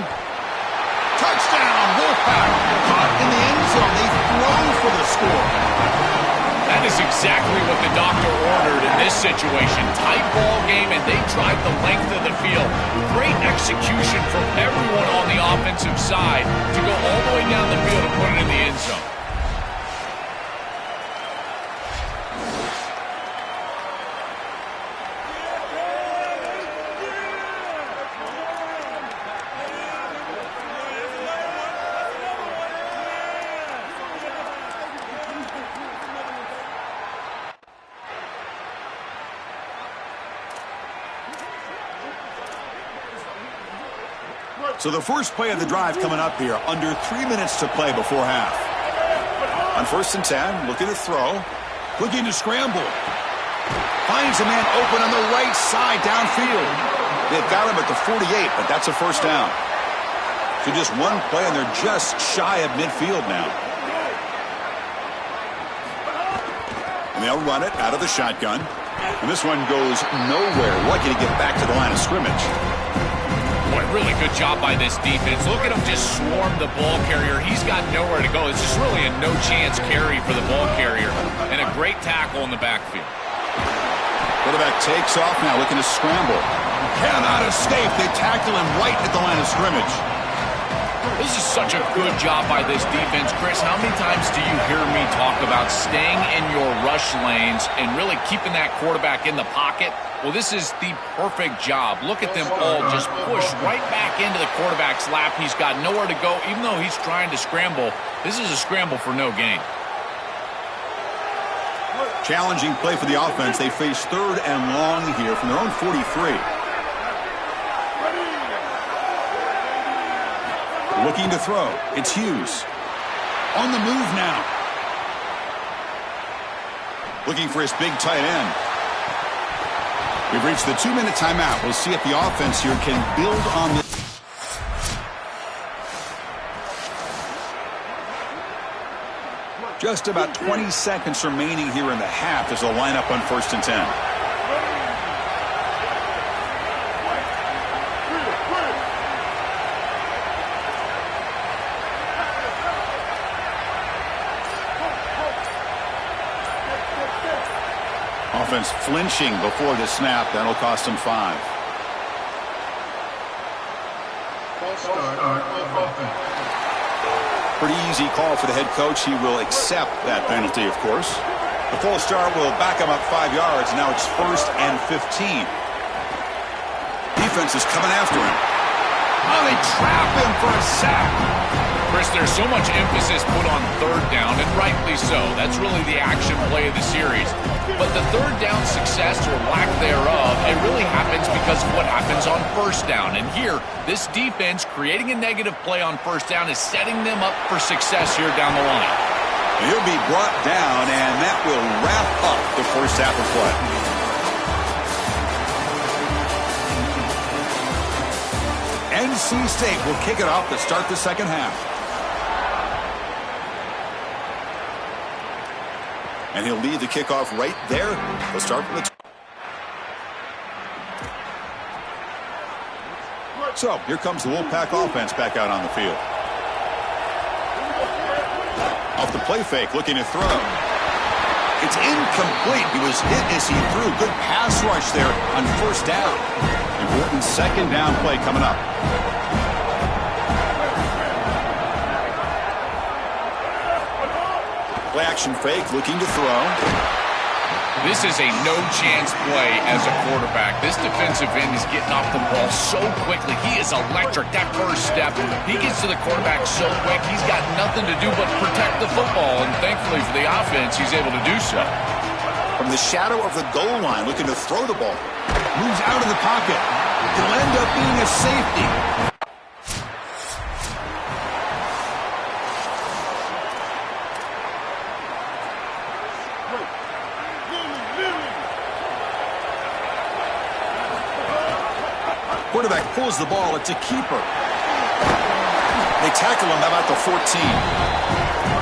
Touchdown, Wolfpack. Caught in the end zone. They throw for the score. That is exactly what the doctor ordered in this situation. Tight ball game, and they tried the length of the field. Great execution from everyone on the offensive side to go all the way down the field and put it in the end zone. So the first play of the drive coming up here, under 3 minutes to play before half. On first and 10, looking to throw, looking to scramble. Finds a man open on the right side downfield. They've got him at the 48, but that's a first down. So just one play, and they're just shy of midfield now. And they'll run it out of the shotgun. And this one goes nowhere. Lucky to get back to the line of scrimmage. Boy, really good job by this defense. Look at him just swarm the ball carrier. He's got nowhere to go. It's just really a no-chance carry for the ball carrier. And a great tackle in the backfield. Quarterback takes off now, looking to scramble. Cannot escape. They tackle him right at the line of scrimmage. This is such a good job by this defense. Chris, how many times do you hear me talk about staying in your rush lanes and really keeping that quarterback in the pocket? Well, this is the perfect job. Look at them all just push right back into the quarterback's lap. He's got nowhere to go. Even though he's trying to scramble, this is a scramble for no gain. Challenging play for the offense. They face 3rd and long here from their own 43. Looking to throw. It's Hughes. On the move now. Looking for his big tight end. We've reached the 2-minute timeout. We'll see if the offense here can build on this. Just about 20 seconds remaining here in the half as they'll line up on 1st and 10. Offense flinching before the snap. That'll cost him 5. Pretty easy call for the head coach. He will accept that penalty, of course. The false start will back him up 5 yards. Now it's 1st and 15. Defense is coming after him. Oh, they trap him for a sack. Chris, there's so much emphasis put on 3rd down, and rightly so. That's really the action play of the series. But the 3rd down success or lack thereof, it really happens because of what happens on 1st down. And here, this defense creating a negative play on 1st down is setting them up for success here down the line. He'll be brought down, and that will wrap up the first half of play. NC State will kick it off to start the second half. And he'll lead the kickoff right there. We'll start from the So, here comes the Wolfpack offense back out on the field. Off the play fake, looking to throw. It's incomplete. He was hit as he threw. Good pass rush there on 1st down. Important 2nd down play coming up. Play action fake, looking to throw. This is a no-chance play as a quarterback. This defensive end is getting off the ball so quickly. He is electric. That first step, he gets to the quarterback so quick, he's got nothing to do but protect the football. And thankfully for the offense, he's able to do so. From the shadow of the goal line, looking to throw the ball. Moves out of the pocket. It'll end up being a safety. Quarterback pulls the ball. It's a keeper. They tackle him about the 14.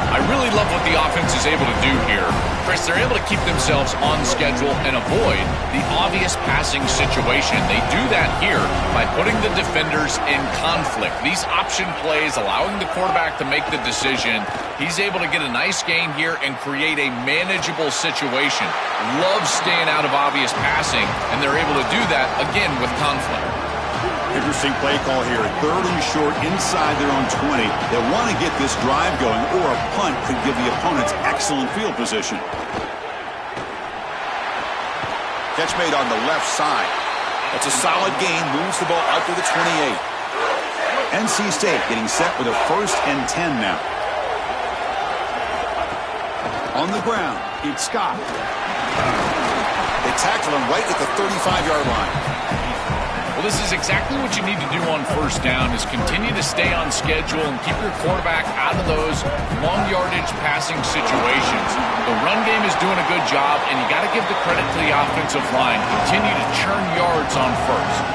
I really love what the offense is able to do here. Chris, they're able to keep themselves on schedule and avoid the obvious passing situation. They do that here by putting the defenders in conflict. These option plays allowing the quarterback to make the decision. He's able to get a nice gain here and create a manageable situation. Loves staying out of obvious passing, and they're able to do that, again, with conflict. Interesting play call here. 3rd and short inside their own 20. They want to get this drive going, or a punt could give the opponents excellent field position. Catch made on the left side. That's a solid gain. Moves the ball out to the 28. NC State getting set with a 1st and 10 now. On the ground, it's Scott. They tackle him right at the 35-yard line. Well, this is exactly what you need to do on 1st down is continue to stay on schedule and keep your quarterback out of those long yardage passing situations. The run game is doing a good job, and you got to give the credit to the offensive line. Continue to churn yards on 1st.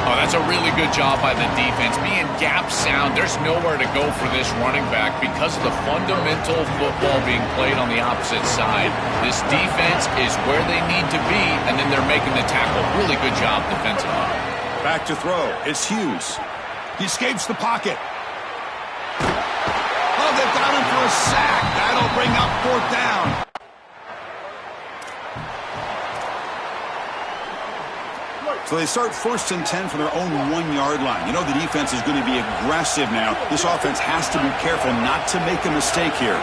Oh, that's a really good job by the defense. Being gap sound, there's nowhere to go for this running back because of the fundamental football being played on the opposite side. This defense is where they need to be, and then they're making the tackle. Really good job defensively. Back to throw. It's Hughes. He escapes the pocket. Oh, they've got him for a sack. That'll bring up 4th down. So they start 1st and 10 from their own 1-yard line. You know the defense is going to be aggressive now. This offense has to be careful not to make a mistake here.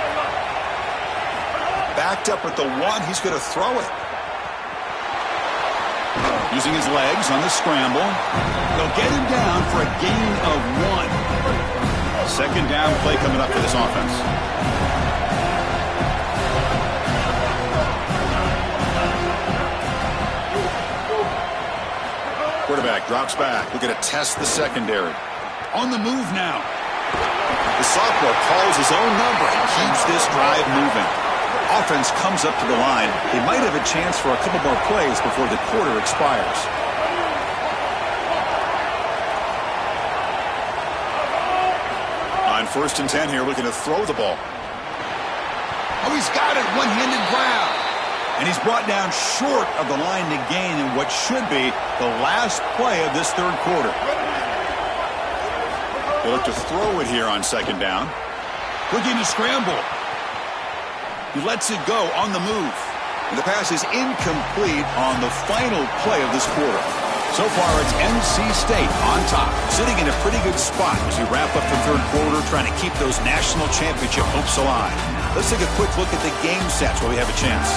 Backed up at the 1, he's going to throw it. Using his legs on the scramble. They'll get him down for a gain of 1. 2nd down play coming up for this offense. Quarterback drops back. We're going to test the secondary. On the move now. The sophomore calls his own number and keeps this drive moving. Offense comes up to the line. They might have a chance for a couple more plays before the quarter expires. On 1st and 10 here, looking to throw the ball. Oh, he's got it. One-handed grab. And he's brought down short of the line to gain in what should be the last play of this 3rd quarter. They look to throw it here on 2nd down. Looking to scramble. He lets it go on the move. And the pass is incomplete on the final play of this quarter. So far, it's NC State on top, sitting in a pretty good spot as we wrap up the 3rd quarter, trying to keep those national championship hopes alive. Let's take a quick look at the game sets while we have a chance.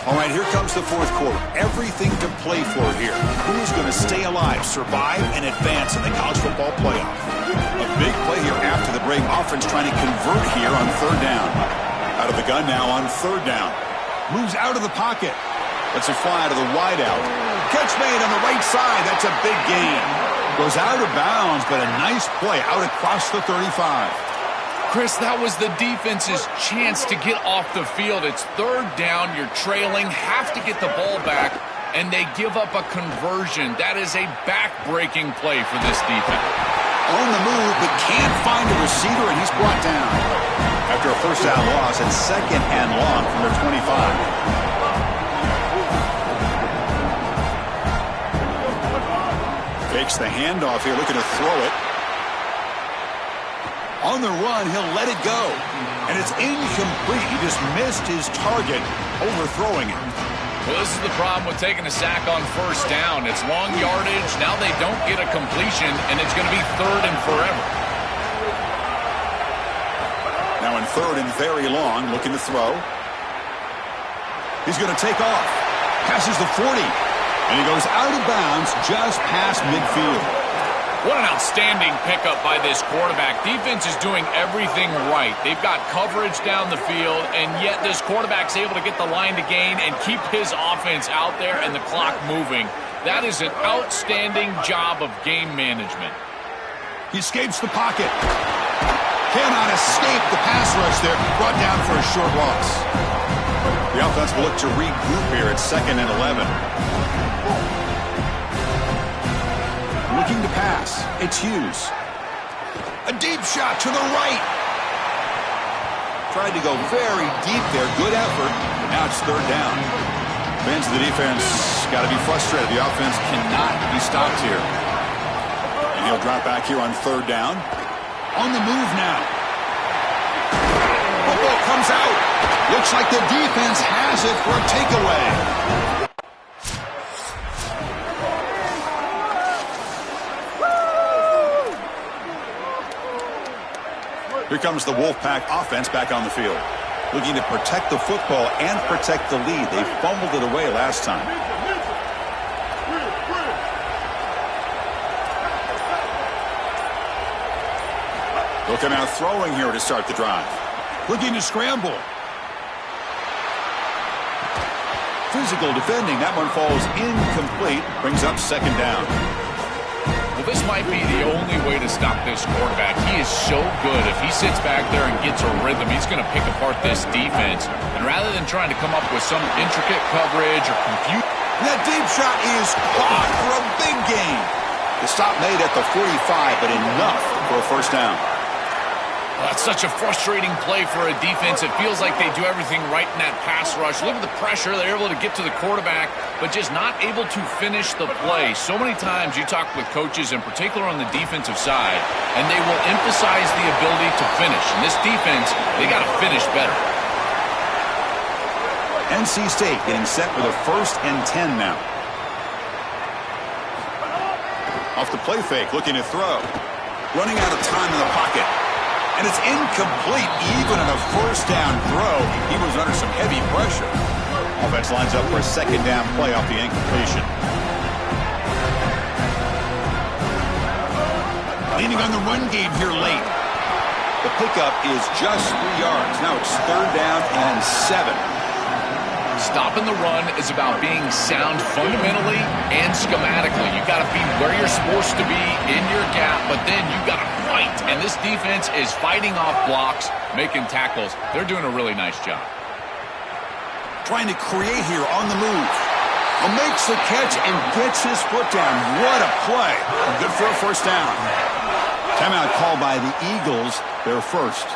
All right, here comes the 4th quarter. Everything to play for here. Who is going to stay alive, survive, and advance in the college football playoff? A big play here after the break. Offense trying to convert here on 3rd down. Out of the gun now on 3rd down. Moves out of the pocket. Lets it fly to the wideout. Catch made on the right side. That's a big gain. Goes out of bounds, but a nice play out across the 35. Chris, that was the defense's chance to get off the field. It's 3rd down. You're trailing. Have to get the ball back, and they give up a conversion. That is a back-breaking play for this defense. On the move, but can't find a receiver, and he's brought down. After a 1st down loss, and 2nd and long from their 25. Fakes the handoff here, looking to throw it. On the run, he'll let it go. And it's incomplete. He just missed his target, overthrowing it. Well, this is the problem with taking a sack on 1st down. It's long yardage. Now they don't get a completion, and it's going to be 3rd and forever. Now in 3rd and very long, looking to throw. He's going to take off. Passes the 40. And he goes out of bounds just past midfield. What an outstanding pickup by this quarterback. Defense is doing everything right. They've got coverage down the field, and yet this quarterback's able to get the line to gain and keep his offense out there and the clock moving. That is an outstanding job of game management. He escapes the pocket. Cannot escape the pass rush there. Brought down for a short loss. The offense will look to regroup here at 2nd and 11. Looking to pass. It's Hughes. A deep shot to the right. Tried to go very deep there. Good effort. But now it's 3rd down. Fans of the defense got to be frustrated. The offense cannot be stopped here. And he'll drop back here on 3rd down. On the move now. Football comes out. Looks like the defense has it for a takeaway. Here comes the Wolfpack offense back on the field. Looking to protect the football and protect the lead. They fumbled it away last time. Looking out throwing here to start the drive. Looking to scramble. Physical defending. That one falls incomplete. Brings up 2nd down. Well, this might be the only way to stop this quarterback. He is so good. If he sits back there and gets a rhythm, he's going to pick apart this defense. And rather than trying to come up with some intricate coverage or confuse... That deep shot is caught for a big gain. The stop made at the 45, but enough for a first down. That's such a frustrating play for a defense. It feels like they do everything right in that pass rush. Look at the pressure. They're able to get to the quarterback, but just not able to finish the play. So many times you talk with coaches, in particular on the defensive side, and they will emphasize the ability to finish. In this defense, they got to finish better. NC State getting set with a 1st and 10 now. Off the play fake, looking to throw. Running out of time in the pocket. And it's incomplete, even in a first down throw. He was under some heavy pressure. Offense lines up for a 2nd down play off the incompletion. Leaning on the run game here late. The pickup is just 3 yards. Now it's 3rd down and 7. Stopping the run is about being sound fundamentally and schematically. You got to be where you're supposed to be in your gap, but then you got to fight. And this defense is fighting off blocks, making tackles. They're doing a really nice job. Trying to create here on the move. Makes the catch and gets his foot down. What a play. Good for a first down. Timeout called by the Eagles, their first.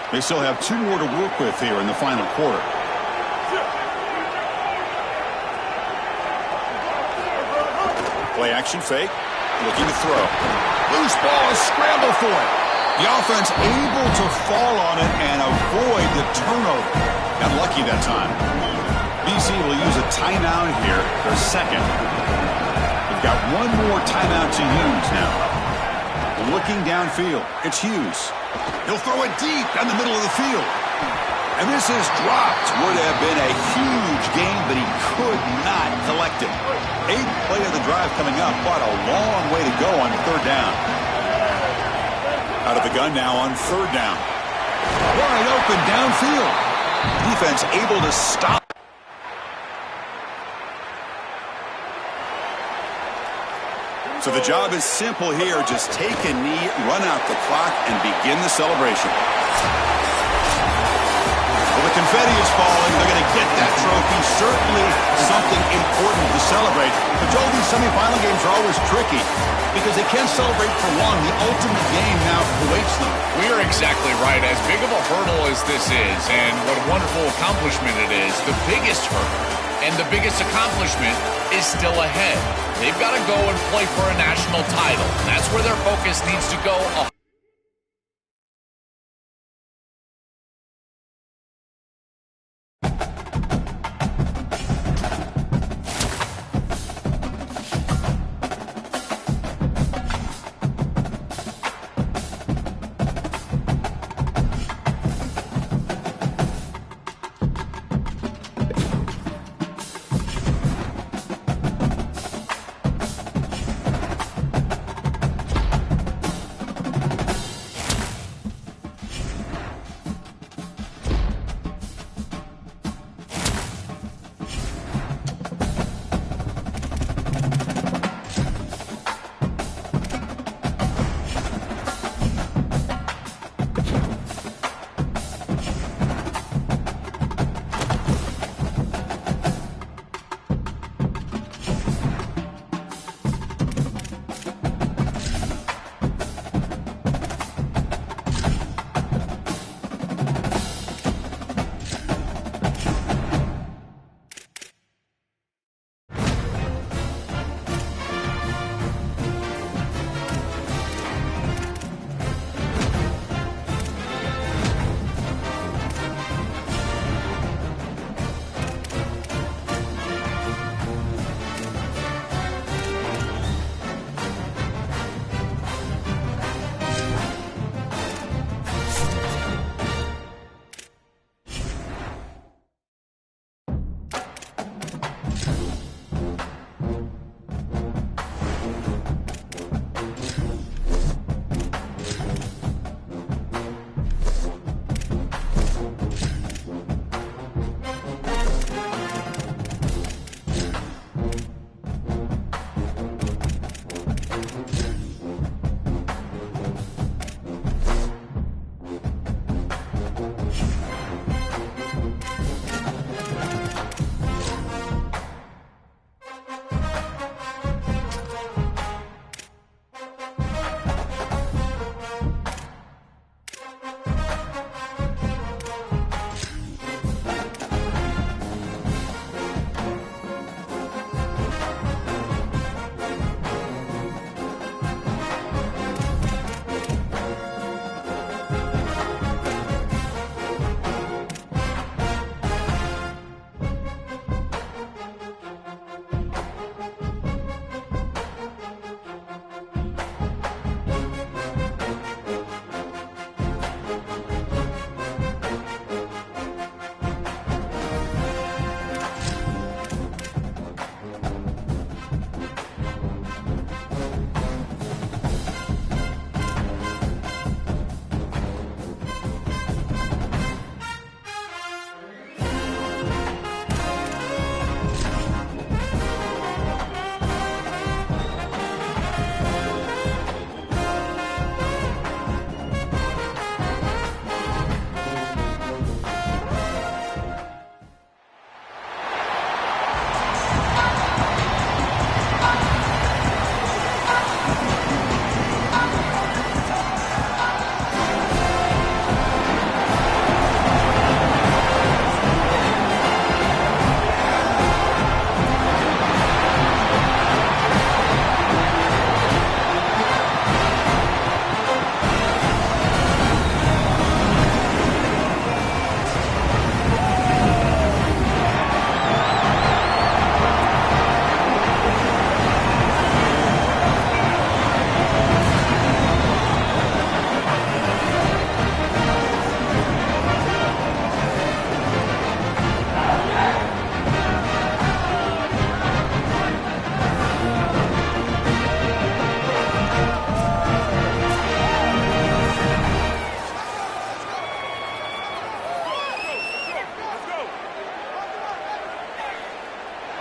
They still have 2 more to work with here in the final quarter. Play action fake. Looking to throw. Loose ball, a scramble for it. The offense able to fall on it and avoid the turnover. Got lucky that time. BC will use a timeout here, their 2nd. They've got 1 more timeout to use now. Looking downfield, it's Hughes. He'll throw it deep down the middle of the field. And this is dropped. Would have been a huge gain, but he could not collect it. 8th play of the drive coming up, but a long way to go on 3rd down. Out of the gun now on 3rd down. Wide open downfield. Defense able to stop. So the job is simple here. Just take a knee, run out the clock, and begin the celebration. Well, the confetti is falling. They're going to get that trophy. Certainly something important to celebrate. But Joel, these semifinal games are always tricky because they can't celebrate for long. The ultimate game now awaits them. We are exactly right. As big of a hurdle as this is, and what a wonderful accomplishment it is, the biggest hurdle and the biggest accomplishment is still ahead. They've got to go and play for a national title. That's where their focus needs to go.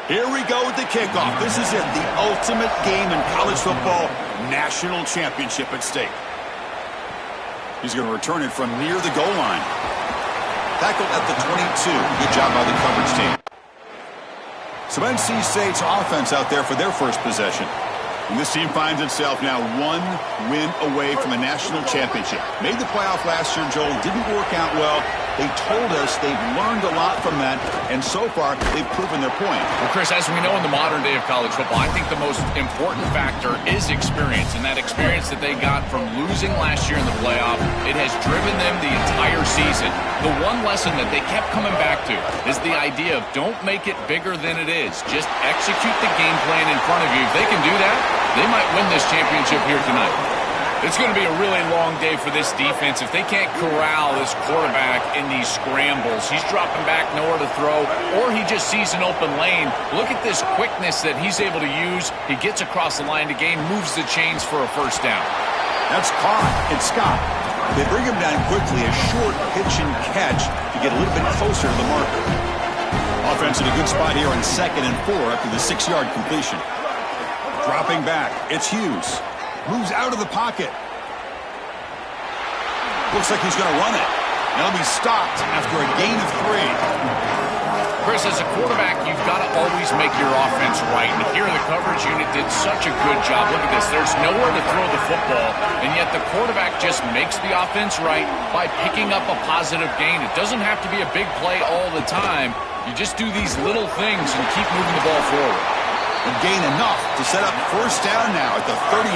Here we go with the kickoff. This is it, the ultimate game in college football, national championship at stake. He's going to return it from near the goal line. Tackled at the 22. Good job by the coverage team. So NC State's offense out there for their first possession. And this team finds itself now one win away from a national championship. Made the playoff last year, Joel. Didn't work out well. They told us they've learned a lot from that, and so far they've proven their point. Well, Chris, as we know in the modern day of college football, I think the most important factor is experience, and that experience that they got from losing last year in the playoff, it has driven them the entire season. The one lesson that they kept coming back to is the idea of don't make it bigger than it is. Just execute the game plan in front of you. If they can do that, they might win this championship here tonight. It's going to be a really long day for this defense. If they can't corral this quarterback in these scrambles, he's dropping back, nowhere to throw, or he just sees an open lane. Look at this quickness that he's able to use. He gets across the line to gain, moves the chains for a first down. That's caught. It's Scott. They bring him down quickly, a short pitch and catch to get a little bit closer to the marker. Offense in a good spot here on 2nd and 4 after the 6-yard completion. Dropping back, it's Hughes. Moves out of the pocket. Looks like he's going to run it. And he'll be stopped after a gain of 3. Chris, as a quarterback, you've got to always make your offense right. And here the coverage unit did such a good job. Look at this. There's nowhere to throw the football, and yet the quarterback just makes the offense right by picking up a positive gain. It doesn't have to be a big play all the time. You just do these little things and keep moving the ball forward. And gain enough to set up first down now at the 39.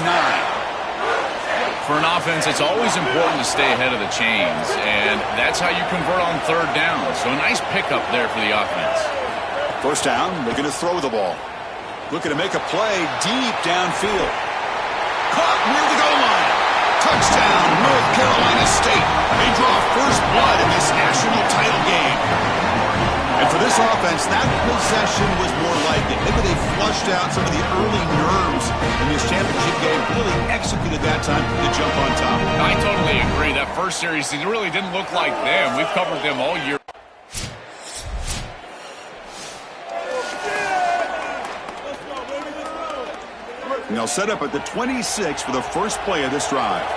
For an offense, it's always important to stay ahead of the chains, and that's how you convert on 3rd down. So a nice pickup there for the offense. First down, they're going to throw the ball. Looking to make a play deep downfield. Caught near the goal line. Touchdown, North Carolina State. They draw first blood in this national title game. And for this offense, that possession was more like it. Maybe they flushed out some of the early nerves in this championship game. Really executed that time to jump on top. I totally agree. That first series, it really didn't look like them. We've covered them all year. And they'll set up at the 26 for the first play of this drive.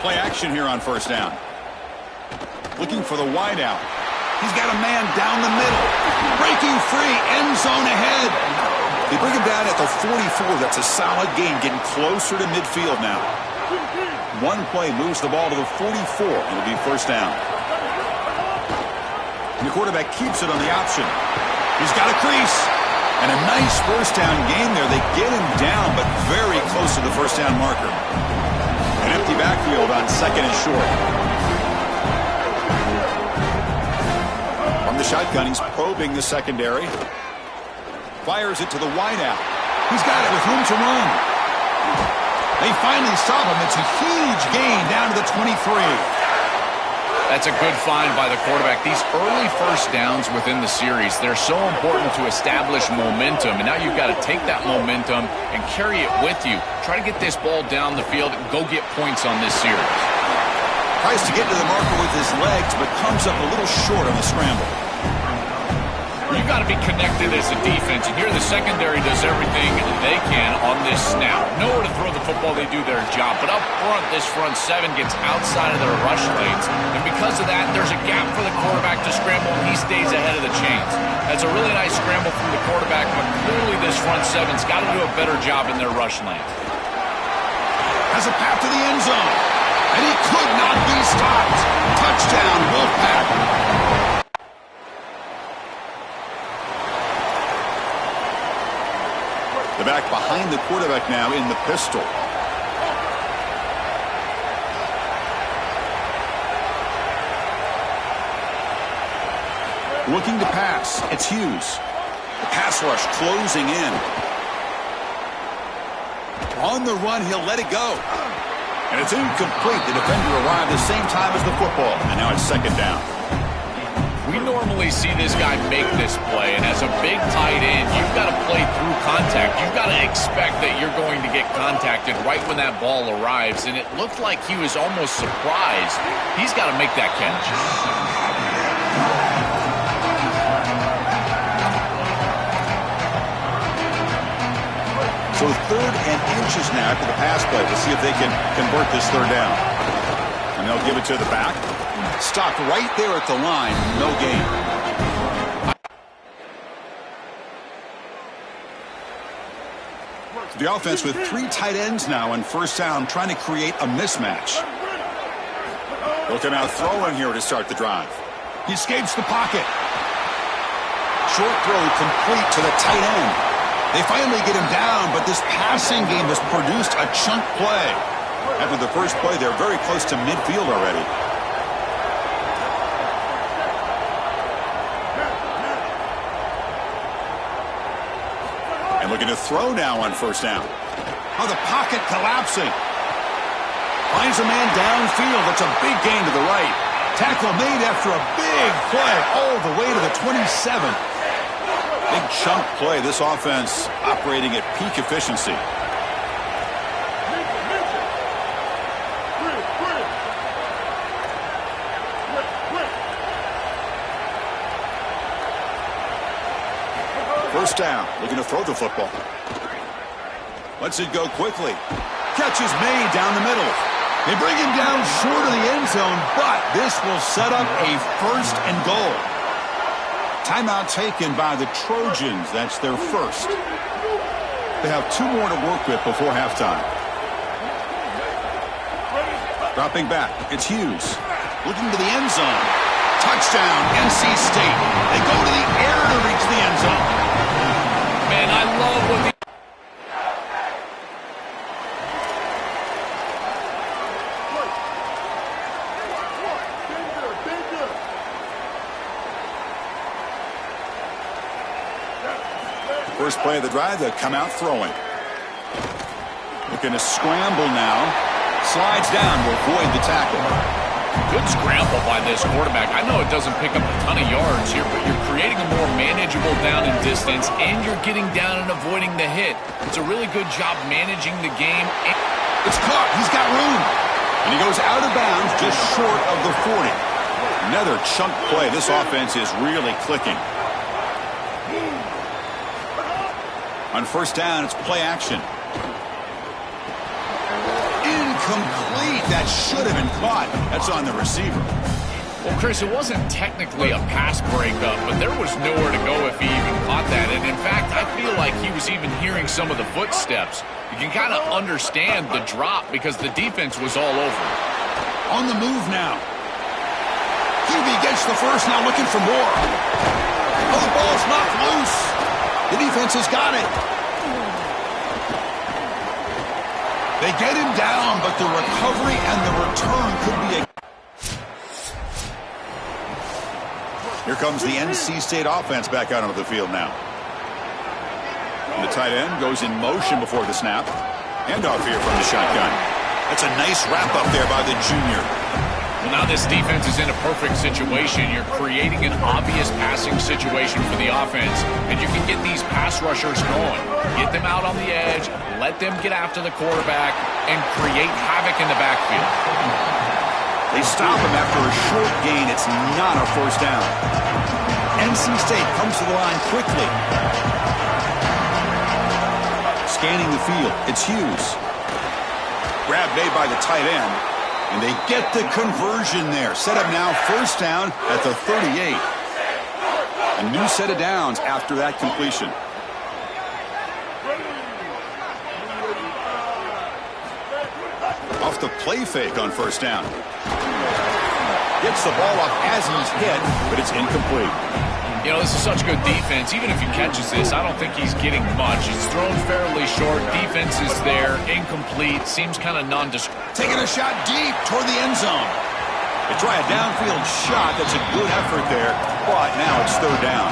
Play action here on first down. Looking for the wideout. He's got a man down the middle. Breaking free, end zone ahead. They bring him down at the 44. That's a solid gain, getting closer to midfield now. One play moves the ball to the 44. It'll be first down. And the quarterback keeps it on the option. He's got a crease. And a nice first down gain there. They get him down, but very close to the first down marker. An empty backfield on 2nd and short. From the shotgun, he's probing the secondary. Fires it to the wideout. He's got it with room to run. They finally stop him. It's a huge gain down to the 23. That's a good find by the quarterback. These early first downs within the series, they're so important to establish momentum. And now you've got to take that momentum and carry it with you. Try to get this ball down the field and go get points on this series. Tries to get to the marker with his legs, but comes up a little short on the scramble. You've got to be connected as a defense, and here the secondary does everything they can on this snap. Nowhere to throw the football, they do their job. But up front, this front 7 gets outside of their rush lanes. And because of that, there's a gap for the quarterback to scramble, and he stays ahead of the chains. That's a really nice scramble from the quarterback, but clearly this front 7's got to do a better job in their rush lanes. Has a path to the end zone, and he could not be stopped. Touchdown, Wolfpack. The back behind the quarterback now in the pistol. Looking to pass. It's Hughes. The pass rush closing in. On the run, he'll let it go. And it's incomplete. The defender arrived the same time as the football. And now it's 2nd down. We normally see this guy make this play, and as a big tight end, you've got to play through contact. You've got to expect that you're going to get contacted right when that ball arrives, and it looked like he was almost surprised. He's got to make that catch. So 3rd and inches now after the pass play to see if they can convert this 3rd down. And they'll give it to the back. Stopped right there at the line. No gain. The offense with 3 tight ends now on 1st down, trying to create a mismatch. Looking out throwing here to start the drive. He escapes the pocket. Short throw complete to the tight end. They finally get him down, but this passing game has produced a chunk play. After the first play, they're very close to midfield already. And looking to throw now on 1st down. Oh, the pocket collapsing. Finds a man downfield. That's a big gain to the right. Tackle made after a big play all the way to the 27. Big chunk play. This offense operating at peak efficiency. First down, looking to throw the football. Lets it go quickly. Catch is made down the middle. They bring him down short of the end zone, but this will set up a 1st and goal. Timeout taken by the Trojans. That's their first. They have 2 more to work with before halftime. Dropping back, it's Hughes. Looking to the end zone. Touchdown, NC State. They go to the air to reach the end zone. Man, I love what the... First play of the drive, they'll come out throwing. Looking to scramble now. Slides down to avoid the tackle. Good scramble by this quarterback. I know it doesn't pick up a ton of yards here, but you're creating a more manageable down and distance, and you're getting down and avoiding the hit. It's a really good job managing the game. It's caught. He's got room. And he goes out of bounds just short of the 40. Another chunk play. This offense is really clicking. On 1st down, it's play action. Incomplete. That should have been caught. That's on the receiver. Well, Chris, it wasn't technically a pass breakup, but there was nowhere to go if he even caught that. And in fact, I feel like he was even hearing some of the footsteps. You can kind of understand the drop because the defense was all over. On the move now. Hubie gets the first, now looking for more. Oh, the ball's knocked loose. The defense has got it. They get him down, but the recovery and the return could be a... Here comes the NC State offense back out onto the field now. And the tight end goes in motion before the snap. Handoff here from the shotgun. That's a nice wrap-up there by the junior. Well, now this defense is in a perfect situation. You're creating an obvious passing situation for the offense, and you can get these pass rushers going. Get them out on the edge, let them get after the quarterback, and create havoc in the backfield. They stop him after a short gain. It's not a 1st down. NC State comes to the line quickly. Scanning the field, it's Hughes. Grab made by the tight end. And they get the conversion there. Set up now 1st down at the 38. A new set of downs after that completion. Off the play fake on 1st down. Gets the ball up as he's hit, but it's incomplete. You know, this is such good defense. Even if he catches this, I don't think he's getting much. It's thrown fairly short. Defense is there. Incomplete. Seems kind of nondescript. Taking a shot deep toward the end zone. They try a downfield shot. That's a good effort there. But now it's 3rd down.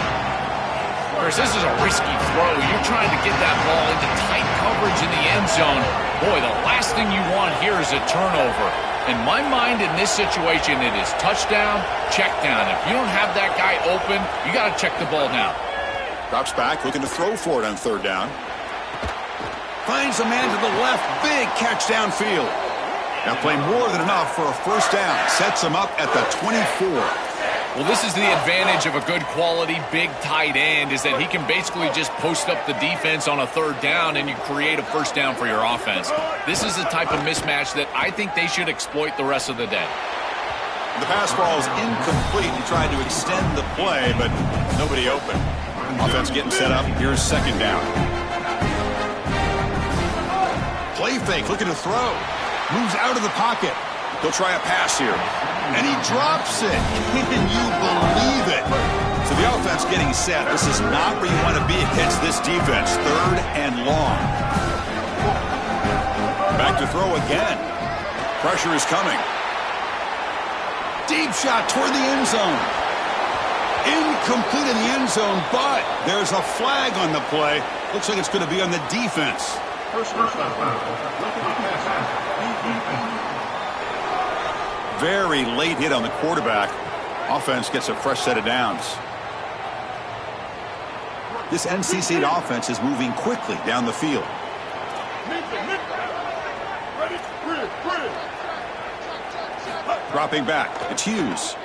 Chris, this is a risky throw. You're trying to get that ball into tight coverage in the end zone. Boy, the last thing you want here is a turnover. In my mind, in this situation, it is touchdown, check down. If you don't have that guy open, you got to check the ball down. Drops back, looking to throw for it on 3rd down. Finds a man to the left. Big catch downfield. Now play more than enough for a 1st down. Sets him up at the 24. Well, this is the advantage of a good quality big tight end, is that he can basically just post up the defense on a third down and you create a first down for your offense. This is the type of mismatch that I think they should exploit the rest of the day. The pass ball is incomplete. He tried to extend the play, but nobody open. Offense getting set up. Here's second down. Play fake, looking to throw. Moves out of the pocket. He'll try a pass here. And he drops it. Can you believe it? So the offense getting set. This is not where you want to be against this defense. Third and long. Back to throw again. Pressure is coming. Deep shot toward the end zone. Incomplete in the end zone, but there's a flag on the play. Looks like it's going to be on the defense. Very late hit on the quarterback. Offense gets a fresh set of downs. This NC State offense is moving quickly down the field. Dropping back. It's Hughes.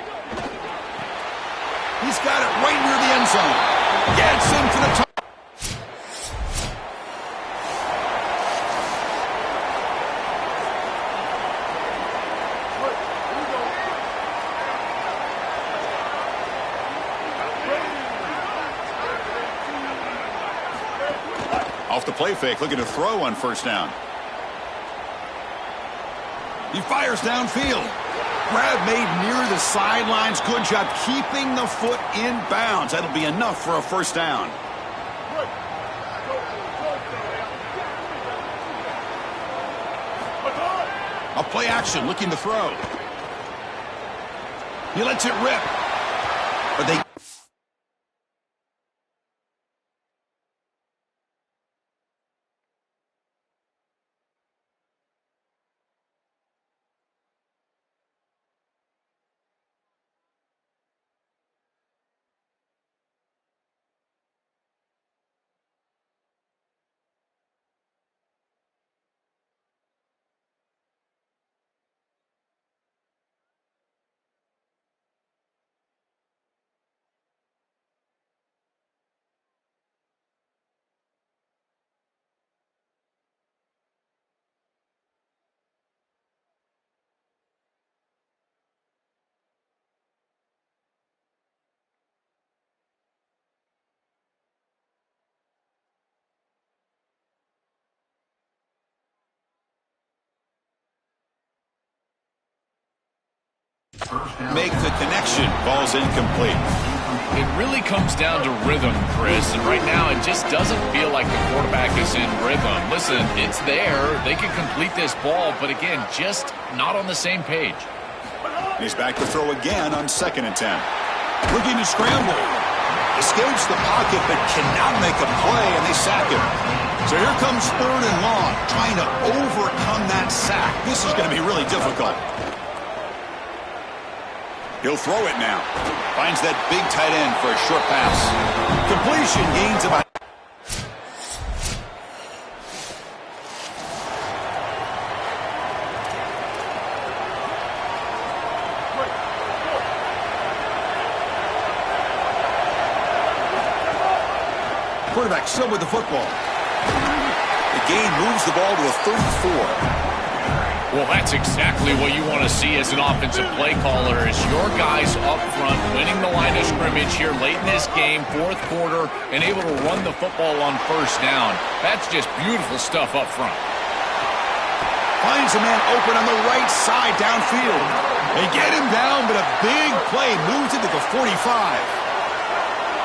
He's got it right near the end zone. Gets in for the touchdown. Off the play fake, looking to throw on first down. He fires downfield. Grab made near the sidelines. Good job keeping the foot in bounds. That'll be enough for a first down. A play action, looking to throw. He lets it rip. But they... Make the connection. Ball's incomplete. It really comes down to rhythm, Chris, and right now it just doesn't feel like the quarterback is in rhythm. Listen, it's there. They can complete this ball, but again, just not on the same page. He's back to throw again on 2nd and 10. Looking to scramble. Escapes the pocket, but cannot make a play, and they sack him. So here comes 3rd and long, trying to overcome that sack. This is going to be really difficult. He'll throw it now. Finds that big tight end for a short pass. Completion, gains about... Quarterback still with the football. The gain moves the ball to a 34. Well, that's exactly what you want to see as an offensive play caller, is your guys up front winning the line of scrimmage here late in this game, 4th quarter, and able to run the football on first down. That's just beautiful stuff up front. Finds a man open on the right side downfield. They get him down, but a big play moves it to the 45.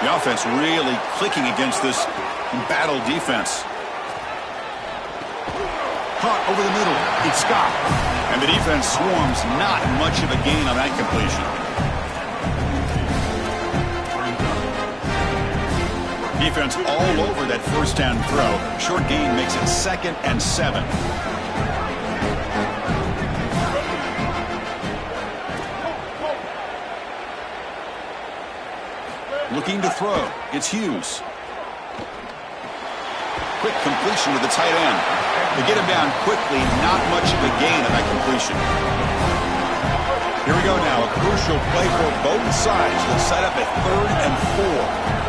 The offense really clicking against this embattled defense. Caught over the middle. It's Scott. And the defense swarms. Not much of a gain on that completion. Defense all over that first down throw. Short gain makes it 2nd and 7. Looking to throw. It's Hughes. Quick completion to the tight end. They get him down quickly, not much of a gain on that completion. Here we go now, a crucial play for both sides. The setup at 3rd and 4.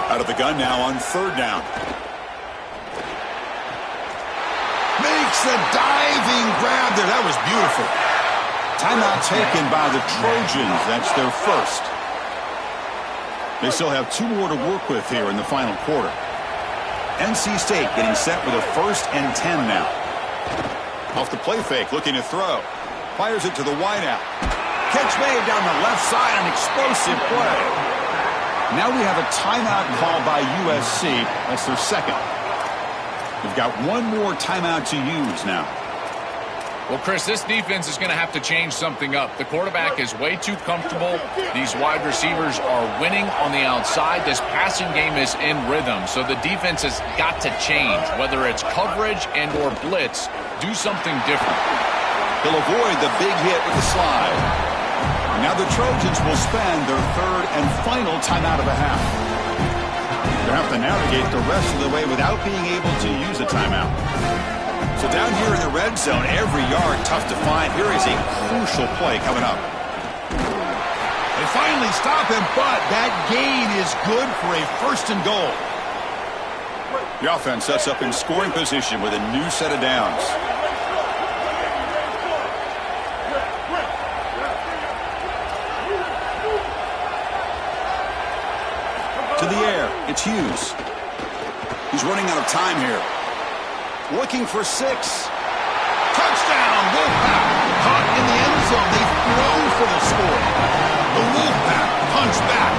Out of the gun now on 3rd down. Makes the diving grab there. That was beautiful. Timeout taken by the Trojans. That's their first. They still have 2 more to work with here in the final quarter. NC State getting set with a 1st and 10 now. Off the play fake, looking to throw. Fires it to the wideout. Catch made down the left side, an explosive play. Now we have a timeout called by USC. That's their second. We've got 1 more timeout to use now. Well, Chris, this defense is going to have to change something up. The quarterback is way too comfortable. These wide receivers are winning on the outside. This passing game is in rhythm, so the defense has got to change. Whether it's coverage and or blitz, do something different. He'll avoid the big hit with the slide. Now the Trojans will spend their 3rd and final timeout of the half. They'll have to navigate the rest of the way without being able to use a timeout. So down here in the red zone, every yard tough to find. Here is a crucial play coming up. They finally stop him, but that gain is good for a 1st and goal. The offense sets up in scoring position with a new set of downs. To the air, it's Hughes. He's running out of time here. Looking for 6. Touchdown, Wolfpack. Caught in the end zone. They've thrown for the score. The Wolfpack punch back.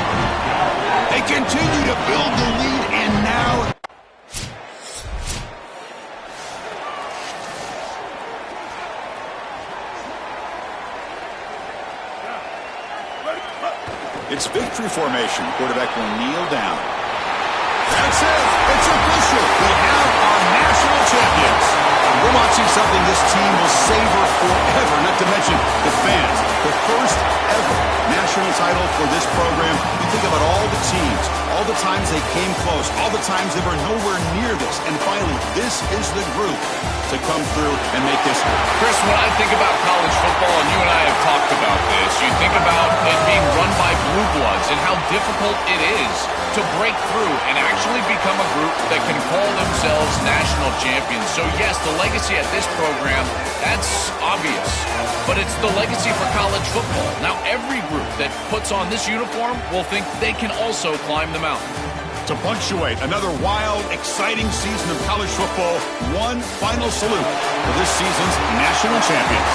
They continue to build the lead, and now... It's victory formation. Quarterback will kneel down. That's it. It's official. We have our national champions. We're watching something this team will savor forever, not to mention the fans. The first ever national title for this program. You think about all the teams, all the times they came close, all the times they were nowhere near this. And finally, this is the group to come through and make history. Chris, when I think about college football, and you and I have talked about this, you think about it being run by blue bloods and how difficult it is to break through and actually become a group that can call themselves national champions. So yes, the legacy at this program, that's obvious, but it's the legacy for college football. Now every group that puts on this uniform will think they can also climb the mountain. To punctuate another wild, exciting season of college football, one final salute for this season's national champions.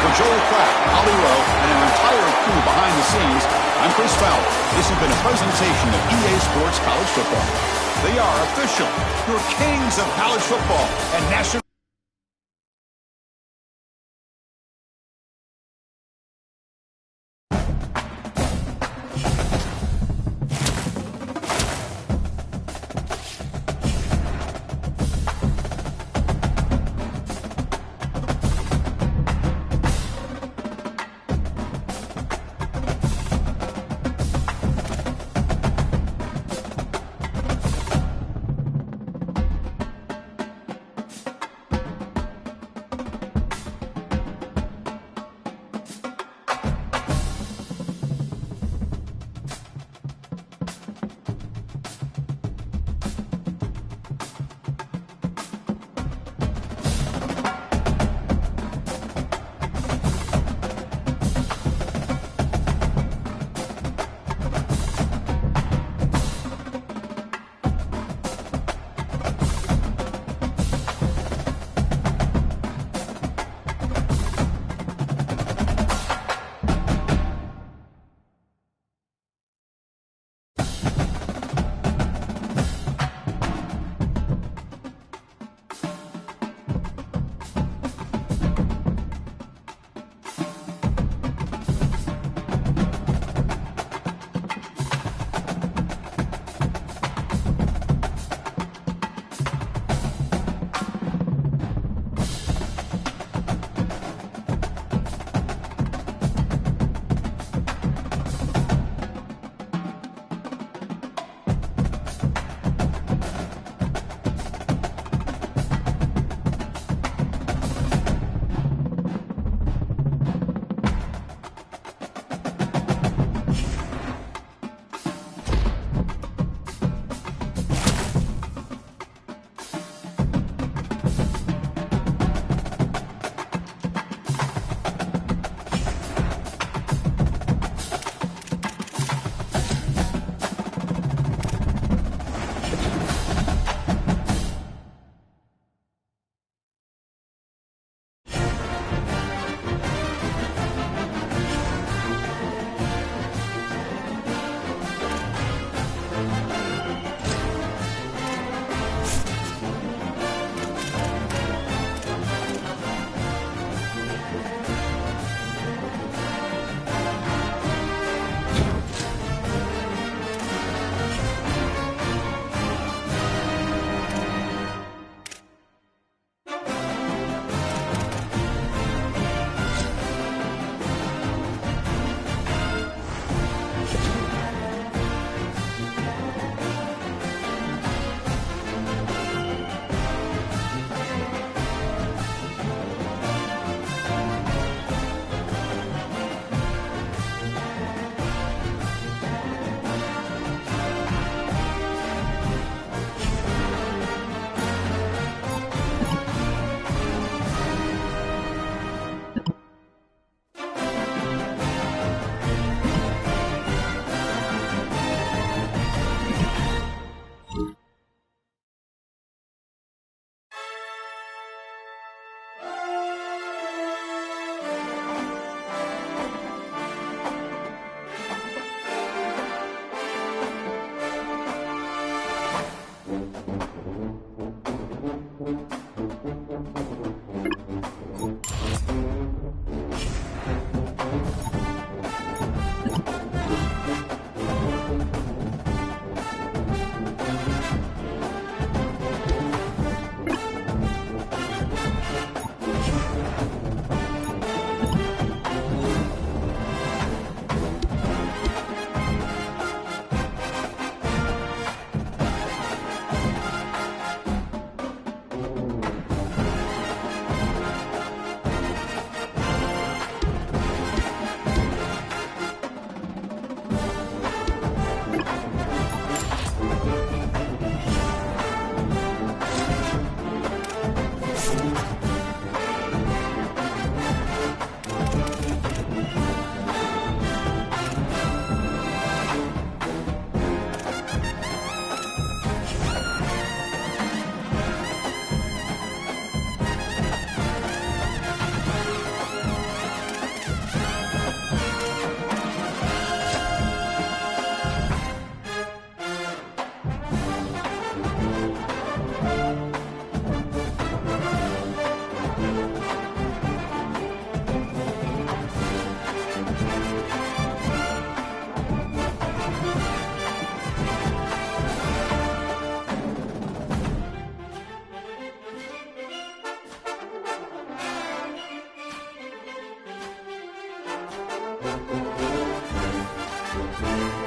For Joel Klatt, Ollie Rowe, and our entire crew behind the scenes, I'm Chris Fowler. This has been a presentation of EA Sports College Football. They are official, your kings of college football and national. it.